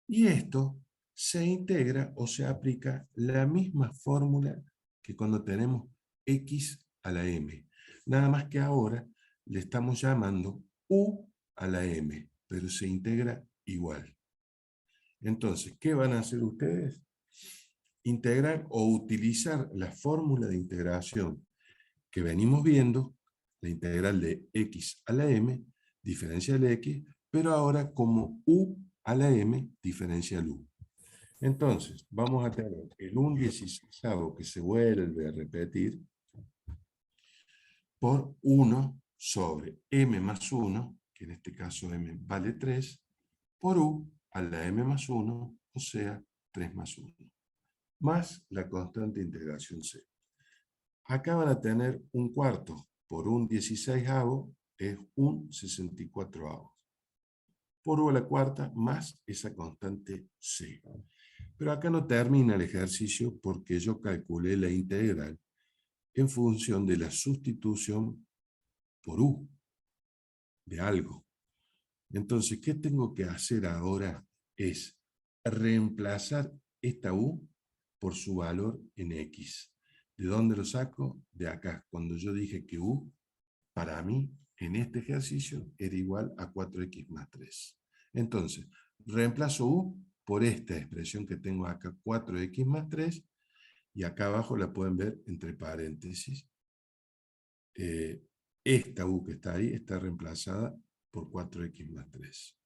Y esto se integra o se aplica la misma fórmula que cuando tenemos X a la M. Nada más que ahora le estamos llamando U a la M, pero se integra igual. Entonces, ¿qué van a hacer ustedes? Integrar o utilizar la fórmula de integración que venimos viendo, la integral de X a la M, diferencial X, pero ahora como U a la M, diferencial U. Entonces, vamos a tener el 1/16 que se vuelve a repetir por 1 sobre m más 1, que en este caso m vale 3, por u a la m más 1, o sea, 3 más 1, más la constante integración c. Acá van a tener un cuarto por un 16avo, es un 64avo. Por u a la cuarta, más esa constante c. Pero acá no termina el ejercicio porque yo calculé la integral en función de la sustitución por u de algo. Entonces, ¿qué tengo que hacer ahora? Es reemplazar esta u por su valor en x. ¿De dónde lo saco? De acá, cuando yo dije que u, para mí, en este ejercicio, era igual a 4x más 3. Entonces, reemplazo u por esta expresión que tengo acá, 4x más 3, y acá abajo la pueden ver entre paréntesis. Esta u que está ahí está reemplazada por 4x más 3.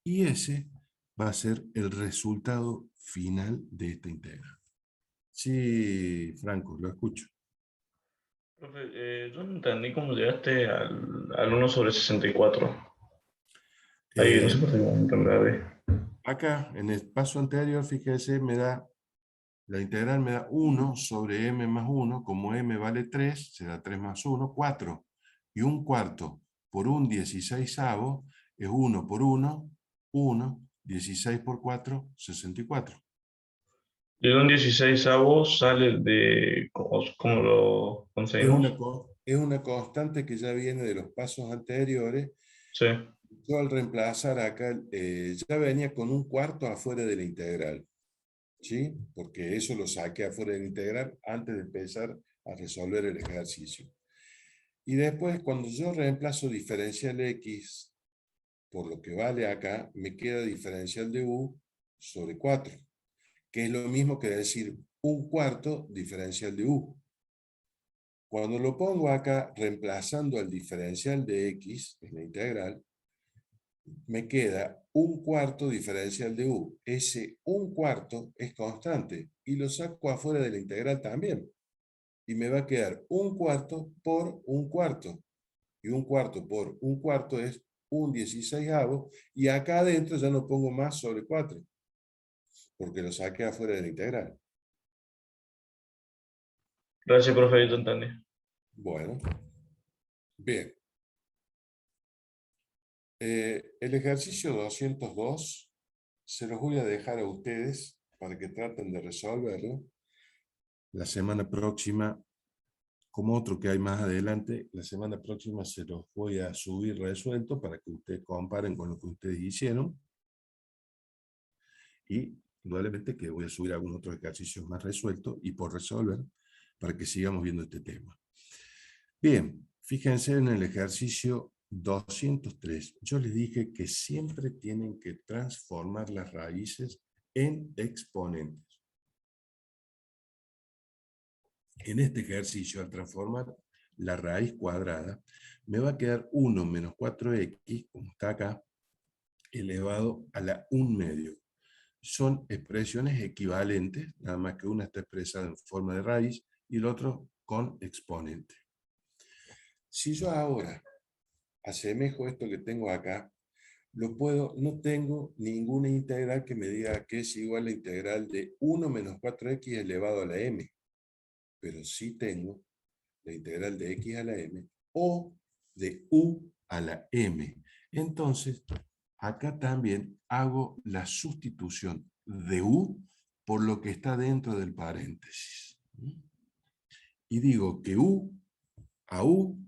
Y ese va a ser el resultado final de esta integral. Sí, Franco, lo escucho. Profe, yo no entendí cómo llegaste al 1 sobre 64. Ahí no Eh, sé por qué no entendí. Acá, en el paso anterior, fíjese, la integral me da 1 sobre m más 1, como m vale 3, será 3 más 1, 4. Y un cuarto por un 16avo es 1 por 1, 1, 16 por 4, 64. De un 16avo sale de... ¿Cómo lo conseguimos? Es una constante que ya viene de los pasos anteriores. Sí. Yo al reemplazar acá, ya venía con un cuarto afuera de la integral, ¿sí? Porque eso lo saqué afuera de la integral antes de empezar a resolver el ejercicio. Y después, cuando yo reemplazo diferencial x por lo que vale acá, me queda diferencial de u sobre 4, que es lo mismo que decir un cuarto diferencial de u. Cuando lo pongo acá, reemplazando al diferencial de x en la integral, me queda un cuarto diferencial de u. Ese un cuarto es constante y lo saco afuera de la integral también. Y me va a quedar un cuarto por un cuarto. Y un cuarto por un cuarto es un 16avo. Y acá adentro ya no pongo más sobre 4, porque lo saqué afuera de la integral. Gracias, profe, yo te entendí. Bueno, bien. El ejercicio 202 se los voy a dejar a ustedes para que traten de resolverlo. La semana próxima, como otro que hay más adelante, la semana próxima se los voy a subir resuelto para que ustedes comparen con lo que ustedes hicieron. Y indudablemente que voy a subir algunos otros ejercicios más resueltos y por resolver para que sigamos viendo este tema. Bien, fíjense en el ejercicio 203. Yo les dije que siempre tienen que transformar las raíces en exponentes. En este ejercicio, al transformar la raíz cuadrada, me va a quedar 1 menos 4x, como está acá, elevado a la 1 medio. Son expresiones equivalentes, nada más que una está expresada en forma de raíz y el otro con exponente. Si yo ahora asemejo esto que tengo acá, no tengo ninguna integral que me diga que es igual a la integral de 1 menos 4x elevado a la m, pero sí tengo la integral de x a la m o de u a la m. Entonces, acá también hago la sustitución de u por lo que está dentro del paréntesis. Y digo que u a u,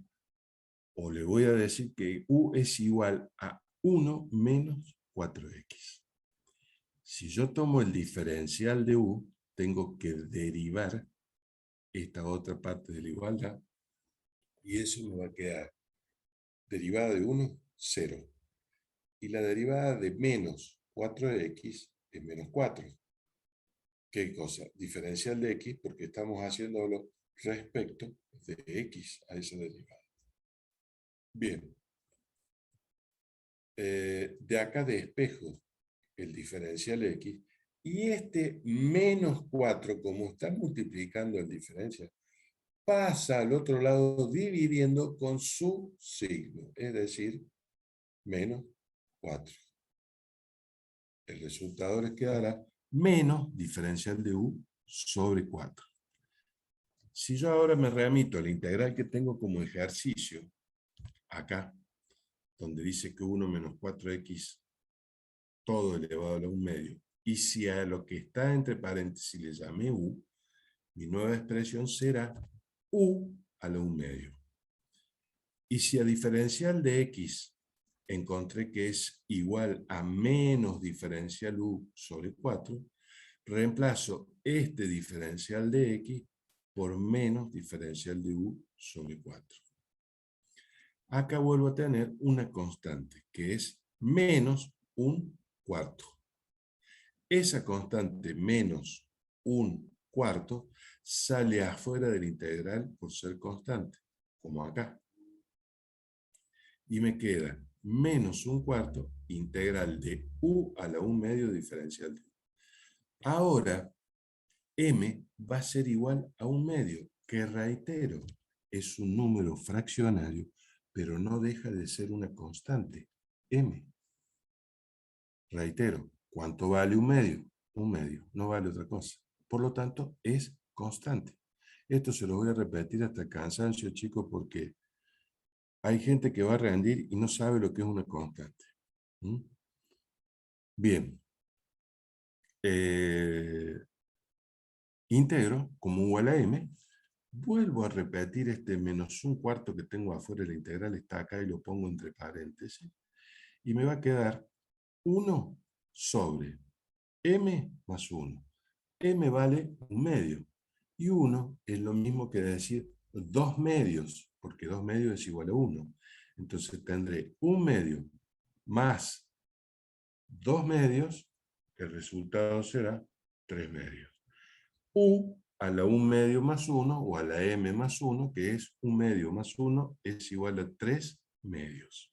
o le voy a decir que u es igual a 1 menos 4x. Si yo tomo el diferencial de u, tengo que derivar esta otra parte de la igualdad y eso me va a quedar derivada de 1, 0. Y la derivada de menos 4x es menos 4. ¿Qué cosa? Diferencial de x, porque estamos haciéndolo respecto de x a esa derivada. Bien. De acá despejo el diferencial x Y este menos 4, como está multiplicando en diferencia, pasa al otro lado dividiendo con su signo, es decir, menos 4. El resultado les quedará menos diferencial de u sobre 4. Si yo ahora me remito a la integral que tengo como ejercicio, acá, donde dice que 1 menos 4x todo elevado a la 1 medio, y si a lo que está entre paréntesis le llamé u, mi nueva expresión será u a la 1 medio. Y si a diferencial de x encontré que es igual a menos diferencial u sobre 4, reemplazo este diferencial de x por menos diferencial de u sobre 4. Acá vuelvo a tener una constante, que es menos un cuarto. Esa constante menos un cuarto sale afuera del integral por ser constante, como acá. Y me queda menos un cuarto integral de u a la 1 medio diferencial de u. Ahora, m va a ser igual a 1 medio, que reitero, es un número fraccionario, pero no deja de ser una constante, m. Reitero, ¿cuánto vale 1 medio? 1 medio, no vale otra cosa. Por lo tanto, es constante. Esto se lo voy a repetir hasta el cansancio, chicos, porque hay gente que va a rendir y no sabe lo que es una constante. ¿Mm? Bien. Integro como u a la m. Vuelvo a repetir este menos un cuarto que tengo afuera de la integral, está acá y lo pongo entre paréntesis. Y me va a quedar 1 sobre m más 1. M vale 1 medio. Y 1 es lo mismo que decir 2 medios, porque 2 medios es igual a 1. Entonces tendré 1 medio más 2 medios, el resultado será 3 medios. U a la 1 medio más 1, o a la m más 1, que es 1 medio más 1, es igual a 3 medios.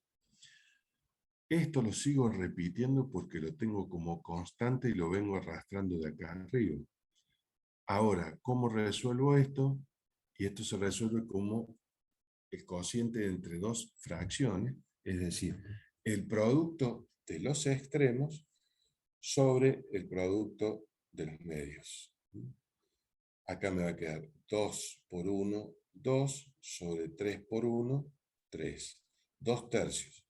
Esto lo sigo repitiendo porque lo tengo como constante y lo vengo arrastrando de acá arriba. Ahora, ¿cómo resuelvo esto? Y esto se resuelve como el cociente entre dos fracciones, es decir, el producto de los extremos sobre el producto de los medios. Acá me va a quedar 2 por 1, 2, sobre 3 por 1, 3. 2 tercios.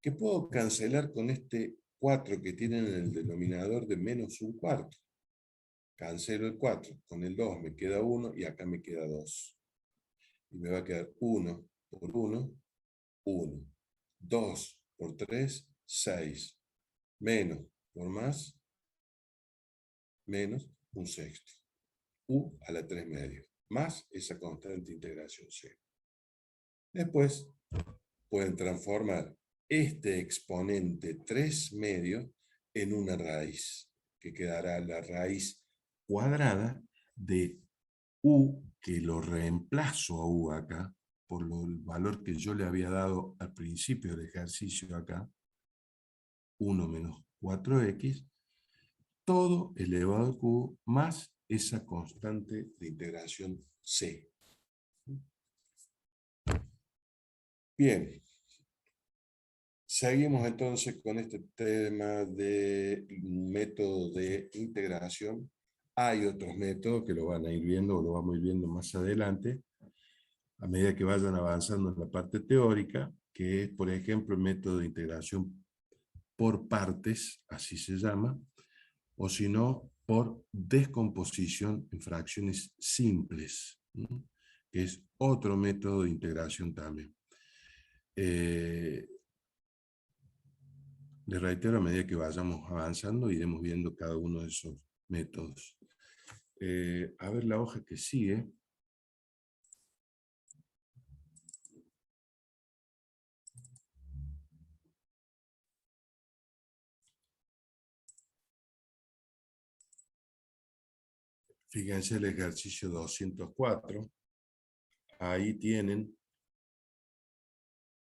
Que puedo cancelar con este 4 que tiene en el denominador de menos un cuarto. Cancelo el 4, con el 2 me queda 1 y acá me queda 2. Y me va a quedar 1 por 1, 1. 2 por 3, 6. Menos por más, menos un sexto. U a la 3 medios. Más esa constante de integración C. Después pueden transformar este exponente 3 medios en una raíz, que quedará la raíz cuadrada de u, que lo reemplazo a u acá, por el valor que yo le había dado al principio del ejercicio acá, 1 menos 4x, todo elevado a q más esa constante de integración c. Bien. Seguimos entonces con este tema de método de integración. Hay otros métodos que lo van a ir viendo o lo vamos a ir viendo más adelante, a medida que vayan avanzando en la parte teórica, que es, por ejemplo, el método de integración por partes, así se llama, o si no, por descomposición en fracciones simples, ¿no? Que es otro método de integración también. Les reitero, a medida que vayamos avanzando, iremos viendo cada uno de esos métodos. A ver la hoja que sigue. Fíjense el ejercicio 204. Ahí tienen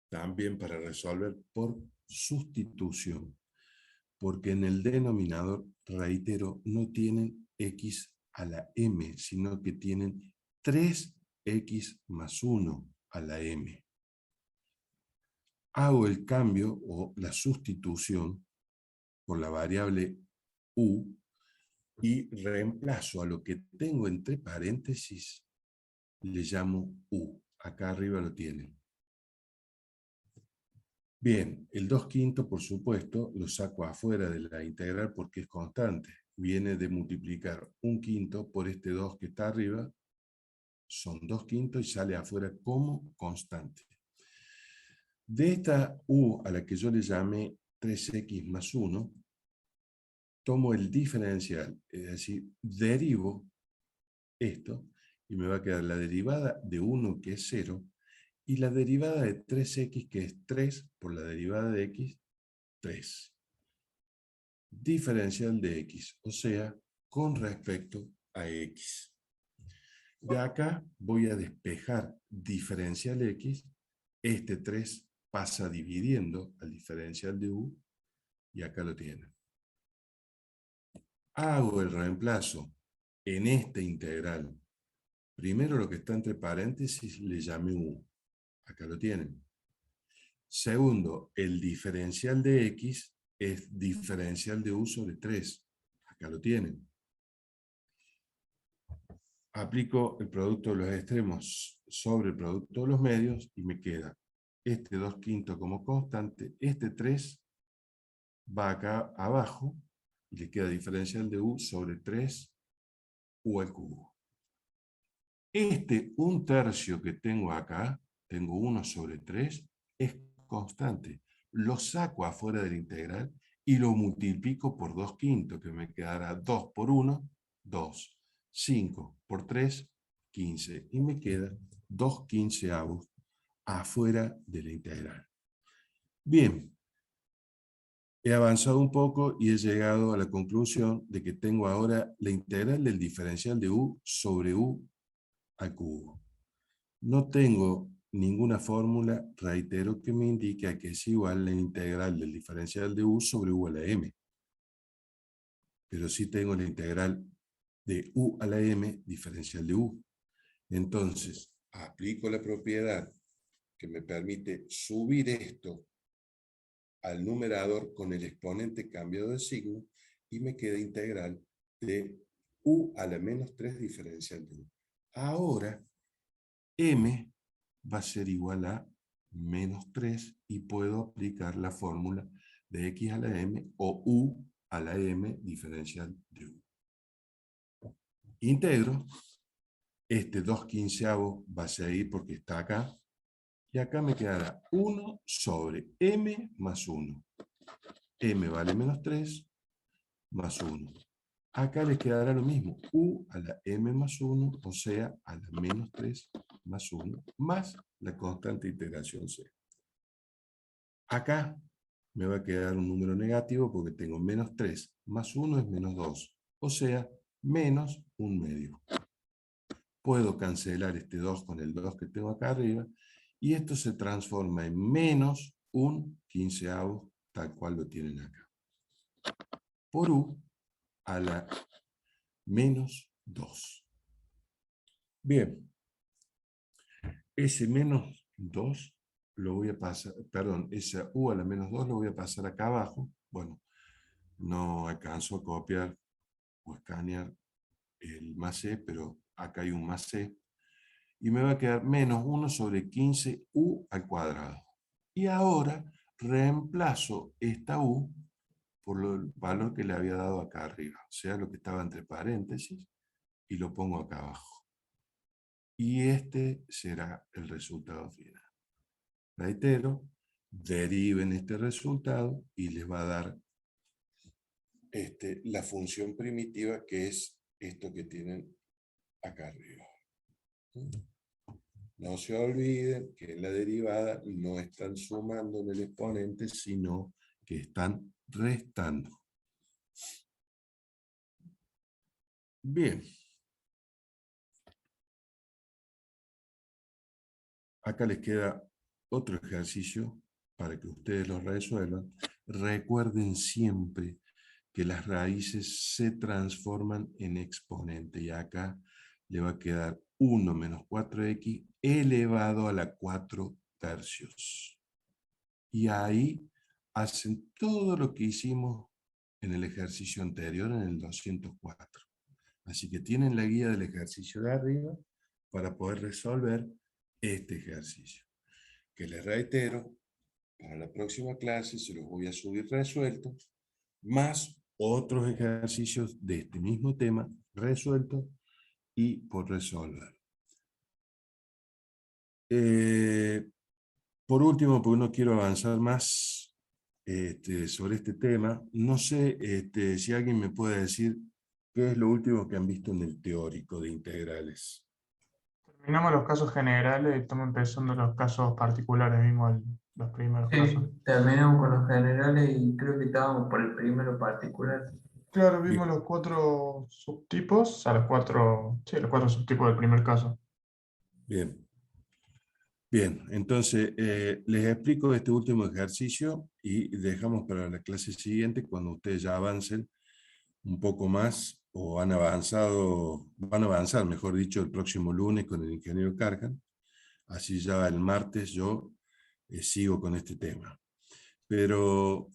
también para resolver por sustitución. Porque en el denominador, reitero, no tienen x a la m, sino que tienen 3x más 1 a la m. Hago el cambio o la sustitución por la variable u y reemplazo a lo que tengo entre paréntesis, le llamo u. Acá arriba lo tienen. Bien, el 2/5, por supuesto, lo saco afuera de la integral porque es constante. Viene de multiplicar 1/5 por este 2 que está arriba, son 2/5 y sale afuera como constante. De esta u a la que yo le llamé 3x más 1, tomo el diferencial, es decir, derivo esto, y me va a quedar la derivada de 1, que es 0, y la derivada de 3x, que es 3, por la derivada de x, 3. Diferencial de x, o sea, con respecto a x. De acá voy a despejar diferencial x, este 3 pasa dividiendo al diferencial de u, y acá lo tienen. Hago el reemplazo en esta integral. Primero lo que está entre paréntesis le llamé u. Acá lo tienen. Segundo, el diferencial de x es diferencial de u sobre 3. Acá lo tienen. Aplico el producto de los extremos sobre el producto de los medios y me queda este 2/5 como constante. Este 3 va acá abajo y le queda diferencial de u sobre 3 u al cubo. Este 1/3 que tengo acá, tengo 1 sobre 3, es constante. Lo saco afuera de la integral y lo multiplico por 2/5, que me quedará 2 por 1, 2. 5 por 3, 15. Y me queda 2/15 afuera de la integral. Bien, he avanzado un poco y he llegado a la conclusión de que tengo ahora la integral del diferencial de u sobre u al cubo. No tengo ninguna fórmula, reitero, que me indique a que es igual la integral del diferencial de u sobre u a la m. Pero sí tengo la integral de u a la m diferencial de u. Entonces, aplico la propiedad que me permite subir esto al numerador con el exponente cambiado de signo y me queda integral de u a la menos 3 diferencial de u. Ahora, m va a ser igual a menos 3 y puedo aplicar la fórmula de x a la m o u a la m diferencial de u. Integro, este 2/15 va a seguir porque está acá, y acá me quedará 1 sobre m más 1. M vale menos 3 más 1. Acá les quedará lo mismo, u a la m más 1, o sea, a la menos 3 más 1, más la constante integración c. Acá me va a quedar un número negativo porque tengo menos 3 más 1 es menos 2, o sea, menos 1/2. Puedo cancelar este 2 con el 2 que tengo acá arriba, y esto se transforma en menos 1/15, tal cual lo tienen acá, por u a la menos 2. Bien, ese menos 2 lo voy a pasar, perdón, esa u a la menos 2 lo voy a pasar acá abajo. Bueno, no alcanzo a copiar o escanear el más c, pero acá hay un más c. Y me va a quedar menos 1 sobre 15 u al cuadrado. Y ahora reemplazo esta u por el valor que le había dado acá arriba, o sea, lo que estaba entre paréntesis, y lo pongo acá abajo. Y este será el resultado final. Reitero, deriven este resultado y les va a dar la función primitiva, que es esto que tienen acá arriba. No se olviden que en la derivada no están sumando en el exponente, sino que están restando. Bien. Acá les queda otro ejercicio para que ustedes lo resuelvan. recuerden siempre que las raíces se transforman en exponente. Y acá le va a quedar 1 menos 4x elevado a la 4 tercios. Y ahí hacen todo lo que hicimos en el ejercicio anterior, en el 204. Así que tienen la guía del ejercicio de arriba para poder resolver este ejercicio. Que les reitero, para la próxima clase se los voy a subir resueltos, más otros ejercicios de este mismo tema resueltos y por resolver. Por último, porque no quiero avanzar más sobre este tema, no sé si alguien me puede decir qué es lo último que han visto en el teórico de integrales. Terminamos los casos generales y estamos empezando los casos particulares, mismo los primeros casos. Sí, terminamos con los generales y creo que estábamos por el primero particular. Claro, vimos Bien, los 4 subtipos, sí, los 4 subtipos del primer caso. bien. Bien, entonces les explico este último ejercicio y dejamos para la clase siguiente cuando ustedes ya avancen un poco más o van a avanzar, mejor dicho, el próximo lunes con el ingeniero Cargan. Así ya el martes yo sigo con este tema. Pero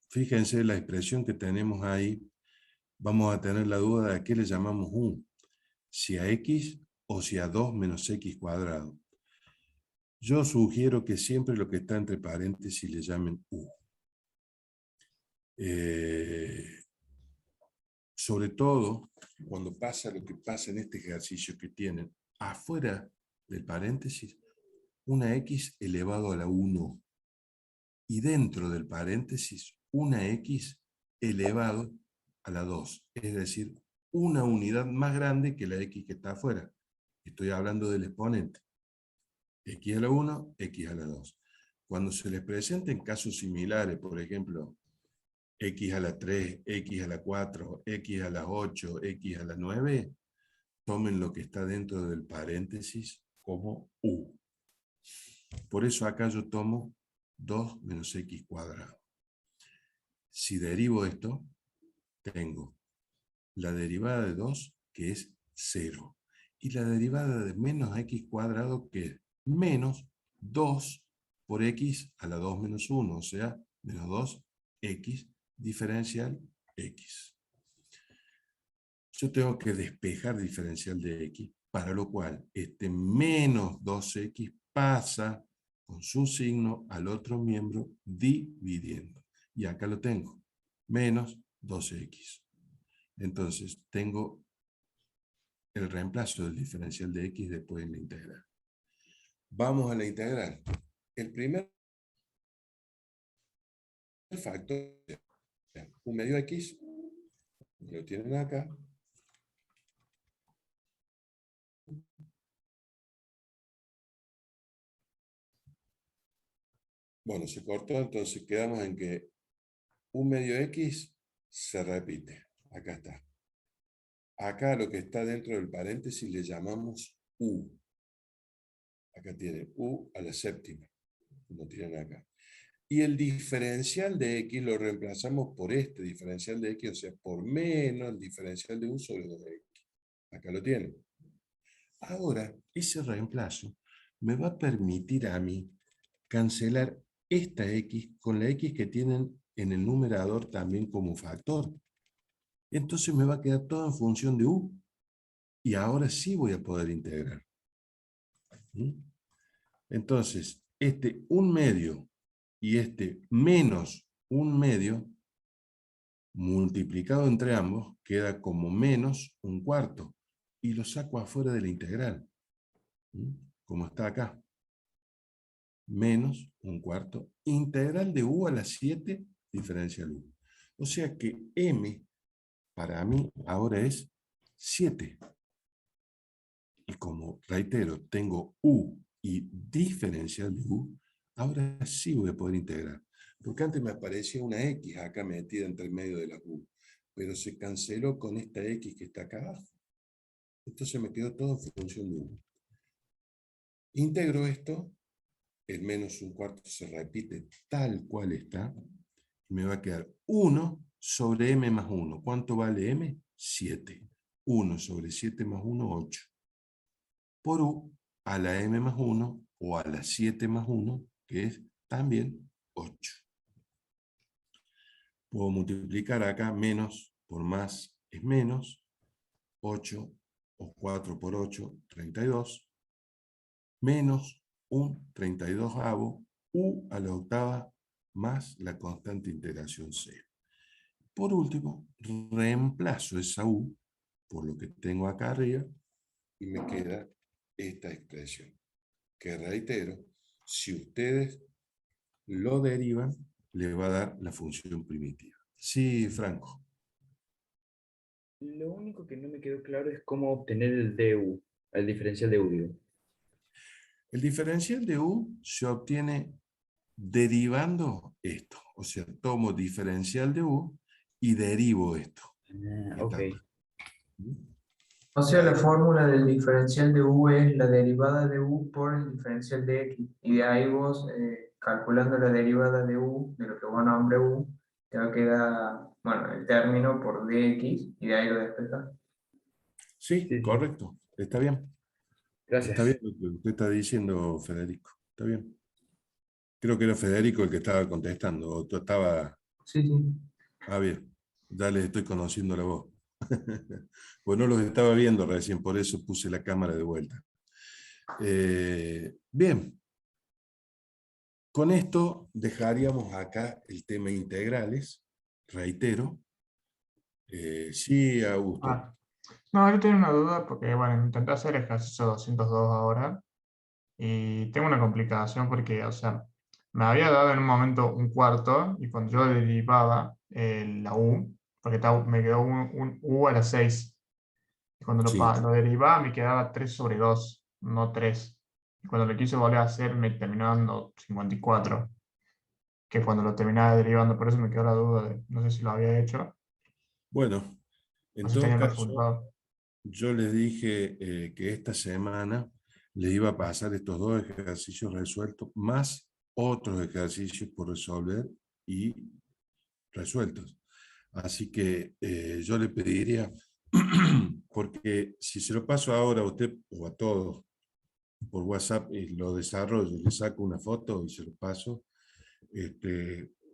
fíjense la expresión que tenemos ahí, vamos a tener la duda de a qué le llamamos u, si a x o si a 2 menos x cuadrado. Yo sugiero que siempre lo que está entre paréntesis le llamen u. Sobre todo cuando pasa lo que pasa en este ejercicio que tienen afuera del paréntesis una x elevado a la 1 y dentro del paréntesis una x elevado a la 2, es decir, una unidad más grande que la x que está afuera. Estoy hablando del exponente. X a la 1, x a la 2. Cuando se les presenten casos similares, por ejemplo, x a la 3, x a la 4, x a la 8, x a la 9, tomen lo que está dentro del paréntesis como u. Por eso acá yo tomo 2 menos x cuadrado. Si derivo esto, tengo la derivada de 2, que es 0, y la derivada de menos x cuadrado, que es menos 2 por x a la 2 menos 1, o sea, menos 2x diferencial x. Yo tengo que despejar diferencial de x, para lo cual este menos 2x pasa con su signo al otro miembro dividiendo. Y acá lo tengo, menos 12x. Entonces tengo el reemplazo del diferencial de x después de la integral. Vamos a la integral. El primer factor, un medio x, lo tienen acá. Bueno, se cortó, entonces quedamos en que un medio x se repite. Acá está. Acá lo que está dentro del paréntesis le llamamos u. Acá tiene u a la séptima. Lo tienen acá. Y el diferencial de x lo reemplazamos por este diferencial de x, o sea, por menos el diferencial de u sobre 2x. Acá lo tienen. Ahora, ese reemplazo me va a permitir a mí cancelar esta x con la x que tienen en el numerador también como factor. Entonces me va a quedar todo en función de u. Y ahora sí voy a poder integrar. ¿Mm? Entonces, este 1/2 y este menos 1/2 multiplicado entre ambos queda como menos 1/4 y lo saco afuera de la integral, como está acá. Menos 1/4 integral de u a la 7 diferencial u. O sea que m para mí ahora es 7. Y como, reitero, tengo u y diferencial de u, ahora sí voy a poder integrar. Porque antes me aparecía una x acá metida entre el medio de la u, pero se canceló con esta x que está acá abajo. Entonces me quedó todo en función de u. Integro esto, el menos 1/4 se repite tal cual está, Me va a quedar 1 sobre m más 1. ¿Cuánto vale m? 7. 1 sobre 7 más 1, 8. Por u a la m más 1 o a la 7 más 1, que es también 8. Puedo multiplicar acá menos por más es menos. 8 o 4 por 8, 32. Menos un 32avo u a la octava más la constante integración 0. Por último, reemplazo esa u por lo que tengo acá arriba y me queda esta expresión, que reitero, si ustedes lo derivan, le va a dar la función primitiva. Sí, Franco. Lo único que no me quedó claro es cómo obtener el DU, el diferencial de U, digo. El diferencial de u se obtiene derivando esto. O sea, tomo diferencial de u y derivo esto. Ok. O sea, la fórmula del diferencial de u es la derivada de u por el diferencial de x. Y de ahí vos, calculando la derivada de u, de lo que vos nombres u, te va a quedar, bueno, el término por dx, y de ahí lo despejás. Sí, Sí, sí. correcto. Está bien. Está bien Gracias. lo que usted está diciendo, Federico. Está bien. Creo que era Federico el que estaba contestando. O tú estaba... Sí, sí. Ah, bien. Ya les estoy conociendo la voz. Pues no los estaba viendo recién, por eso puse la cámara de vuelta. Bien. Con esto dejaríamos acá el tema integrales. Reitero. Sí, Augusto. Ah, no, yo tengo una duda porque, bueno, intenté hacer ejercicio 202 ahora y tengo una complicación porque, o sea, me había dado en un momento un cuarto y cuando yo derivaba la u, porque me quedó un u a la 6, y cuando Sí. lo derivaba me quedaba 3 sobre 2, no 3. Y cuando lo quise volver a hacer me terminó dando 54, que cuando lo terminaba derivando, por eso me quedó la duda de, no sé si lo había hecho, Bueno, no en sé si todo tenía el caso, resultado. yo les dije que esta semana les iba a pasar estos 2 ejercicios resueltos, más otros ejercicios por resolver y resueltos. Así que yo le pediría, porque si se lo paso ahora a usted o a todos por WhatsApp y lo desarrollo, le saco una foto y se lo paso,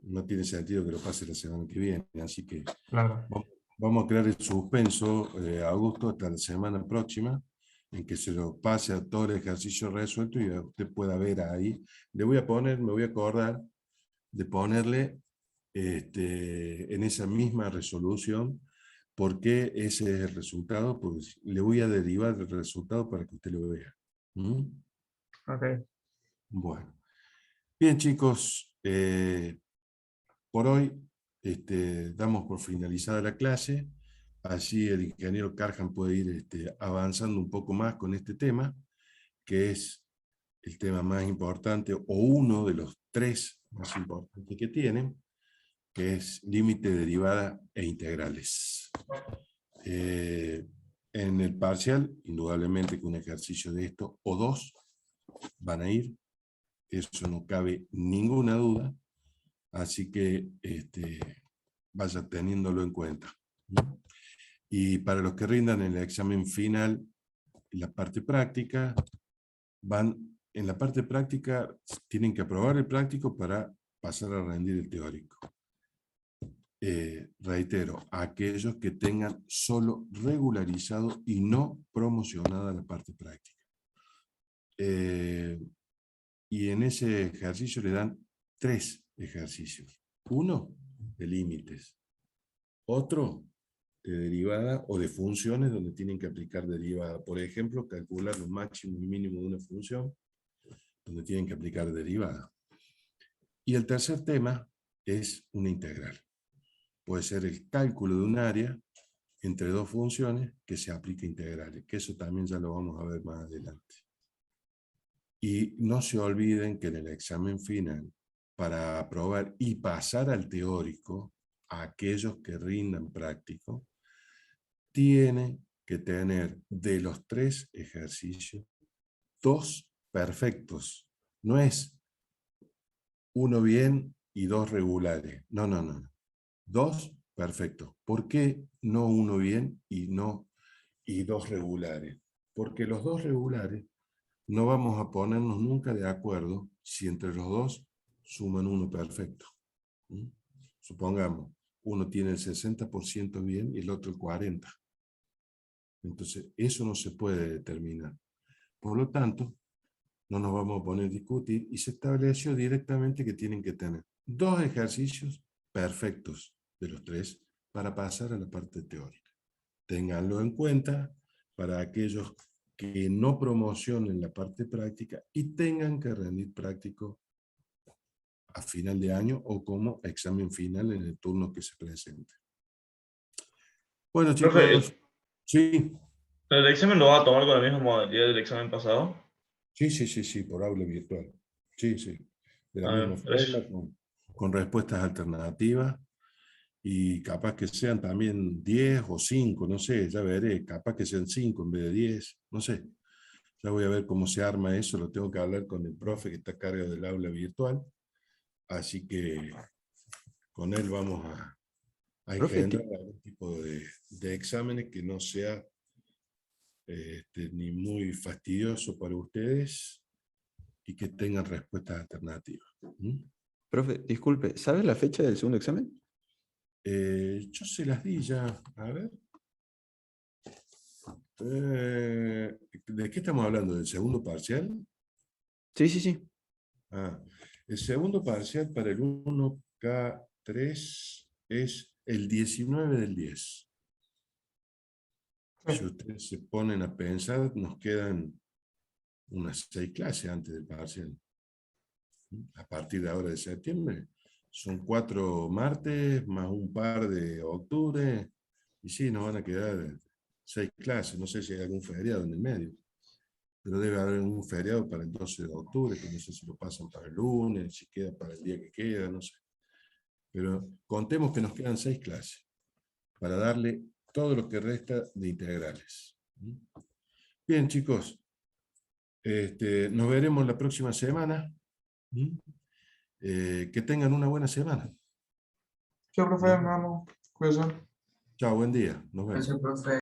no tiene sentido que lo pase la semana que viene. Así que Claro. vamos a crear el suspenso, Augusto, hasta la semana próxima, en que se lo pase a todo el ejercicio resuelto y usted pueda ver ahí. Le voy a poner, me voy a acordar de ponerle en esa misma resolución, porque ese es el resultado, pues le voy a derivar el resultado para que usted lo vea. ¿Mm? Ok. Bueno. Bien, chicos, por hoy damos por finalizada la clase. Así el ingeniero Carjan puede ir avanzando un poco más con este tema, que es el tema más importante, o uno de los 3 más importantes que tienen, que es límite, derivada e integrales. En el parcial, indudablemente que un ejercicio de esto, o 2, van a ir. Eso no cabe ninguna duda. Así que vaya teniéndolo en cuenta. Y para los que rindan el examen final, la parte práctica, en la parte práctica tienen que aprobar el práctico para pasar a rendir el teórico. Reitero, aquellos que tengan solo regularizado y no promocionada la parte práctica. Y en ese ejercicio le dan 3 ejercicios. Uno, de límites. Otro, de derivada o de funciones donde tienen que aplicar derivada. Por ejemplo, calcular los máximos y mínimos de una función, donde tienen que aplicar derivada. Y el tercer tema es una integral. Puede ser el cálculo de un área entre 2 funciones que se aplica integrales, que eso también ya lo vamos a ver más adelante. Y no se olviden que en el examen final, para aprobar y pasar al teórico, a aquellos que rindan práctico, tienen que tener de los 3 ejercicios 2 perfectos. No es uno bien y 2 regulares. No, no, no. 2, perfecto. ¿Por qué no 1 bien y 2 regulares? Porque los 2 regulares no vamos a ponernos nunca de acuerdo si entre los 2 suman 1 perfecto. ¿Mm? Supongamos, uno tiene el 60% bien y el otro el 40%. Entonces, eso no se puede determinar. Por lo tanto, no nos vamos a poner a discutir y se estableció directamente que tienen que tener 2 ejercicios perfectos de los 3 para pasar a la parte teórica. Ténganlo en cuenta para aquellos que no promocionen la parte práctica y tengan que rendir práctico a final de año o como examen final en el turno que se presente. Bueno, Profe, chicos, sí, ¿el examen lo va a tomar con la misma modalidad del examen pasado? sí, por aula virtual. Sí, sí, de la misma Gracias. forma, con respuestas alternativas y capaz que sean también 10 o 5, no sé, ya veré, capaz que sean 5 en vez de 10, no sé. Ya voy a ver cómo se arma eso, lo tengo que hablar con el profe que está a cargo del aula virtual, así que con él vamos a Profe, engendrar algún tipo de exámenes que no sea ni muy fastidioso para ustedes y que tengan respuestas alternativas. ¿Mm? profe, disculpe, ¿sabe la fecha del segundo examen? Yo se las di ya, a ver. ¿De qué estamos hablando? ¿Del segundo parcial? Sí, sí, sí. Ah, el segundo parcial para el 1K3 es el 19 del 10. Si Sí. ustedes se ponen a pensar, nos quedan unas 6 clases antes del parcial. A partir de ahora de septiembre, son 4 martes, más un par de octubre, y sí, nos van a quedar 6 clases. No sé si hay algún feriado en el medio, pero debe haber un feriado para el 12 de octubre, que no sé si lo pasan para el lunes, si queda para el día que queda, no sé. Pero contemos que nos quedan 6 clases para darle todo lo que resta de integrales. Bien, chicos, nos veremos la próxima semana. Que tengan una buena semana. Chao, profe, Nos me vemos. amo. Cuídense. Chao, buen día. Nos vemos. Gracias, profe.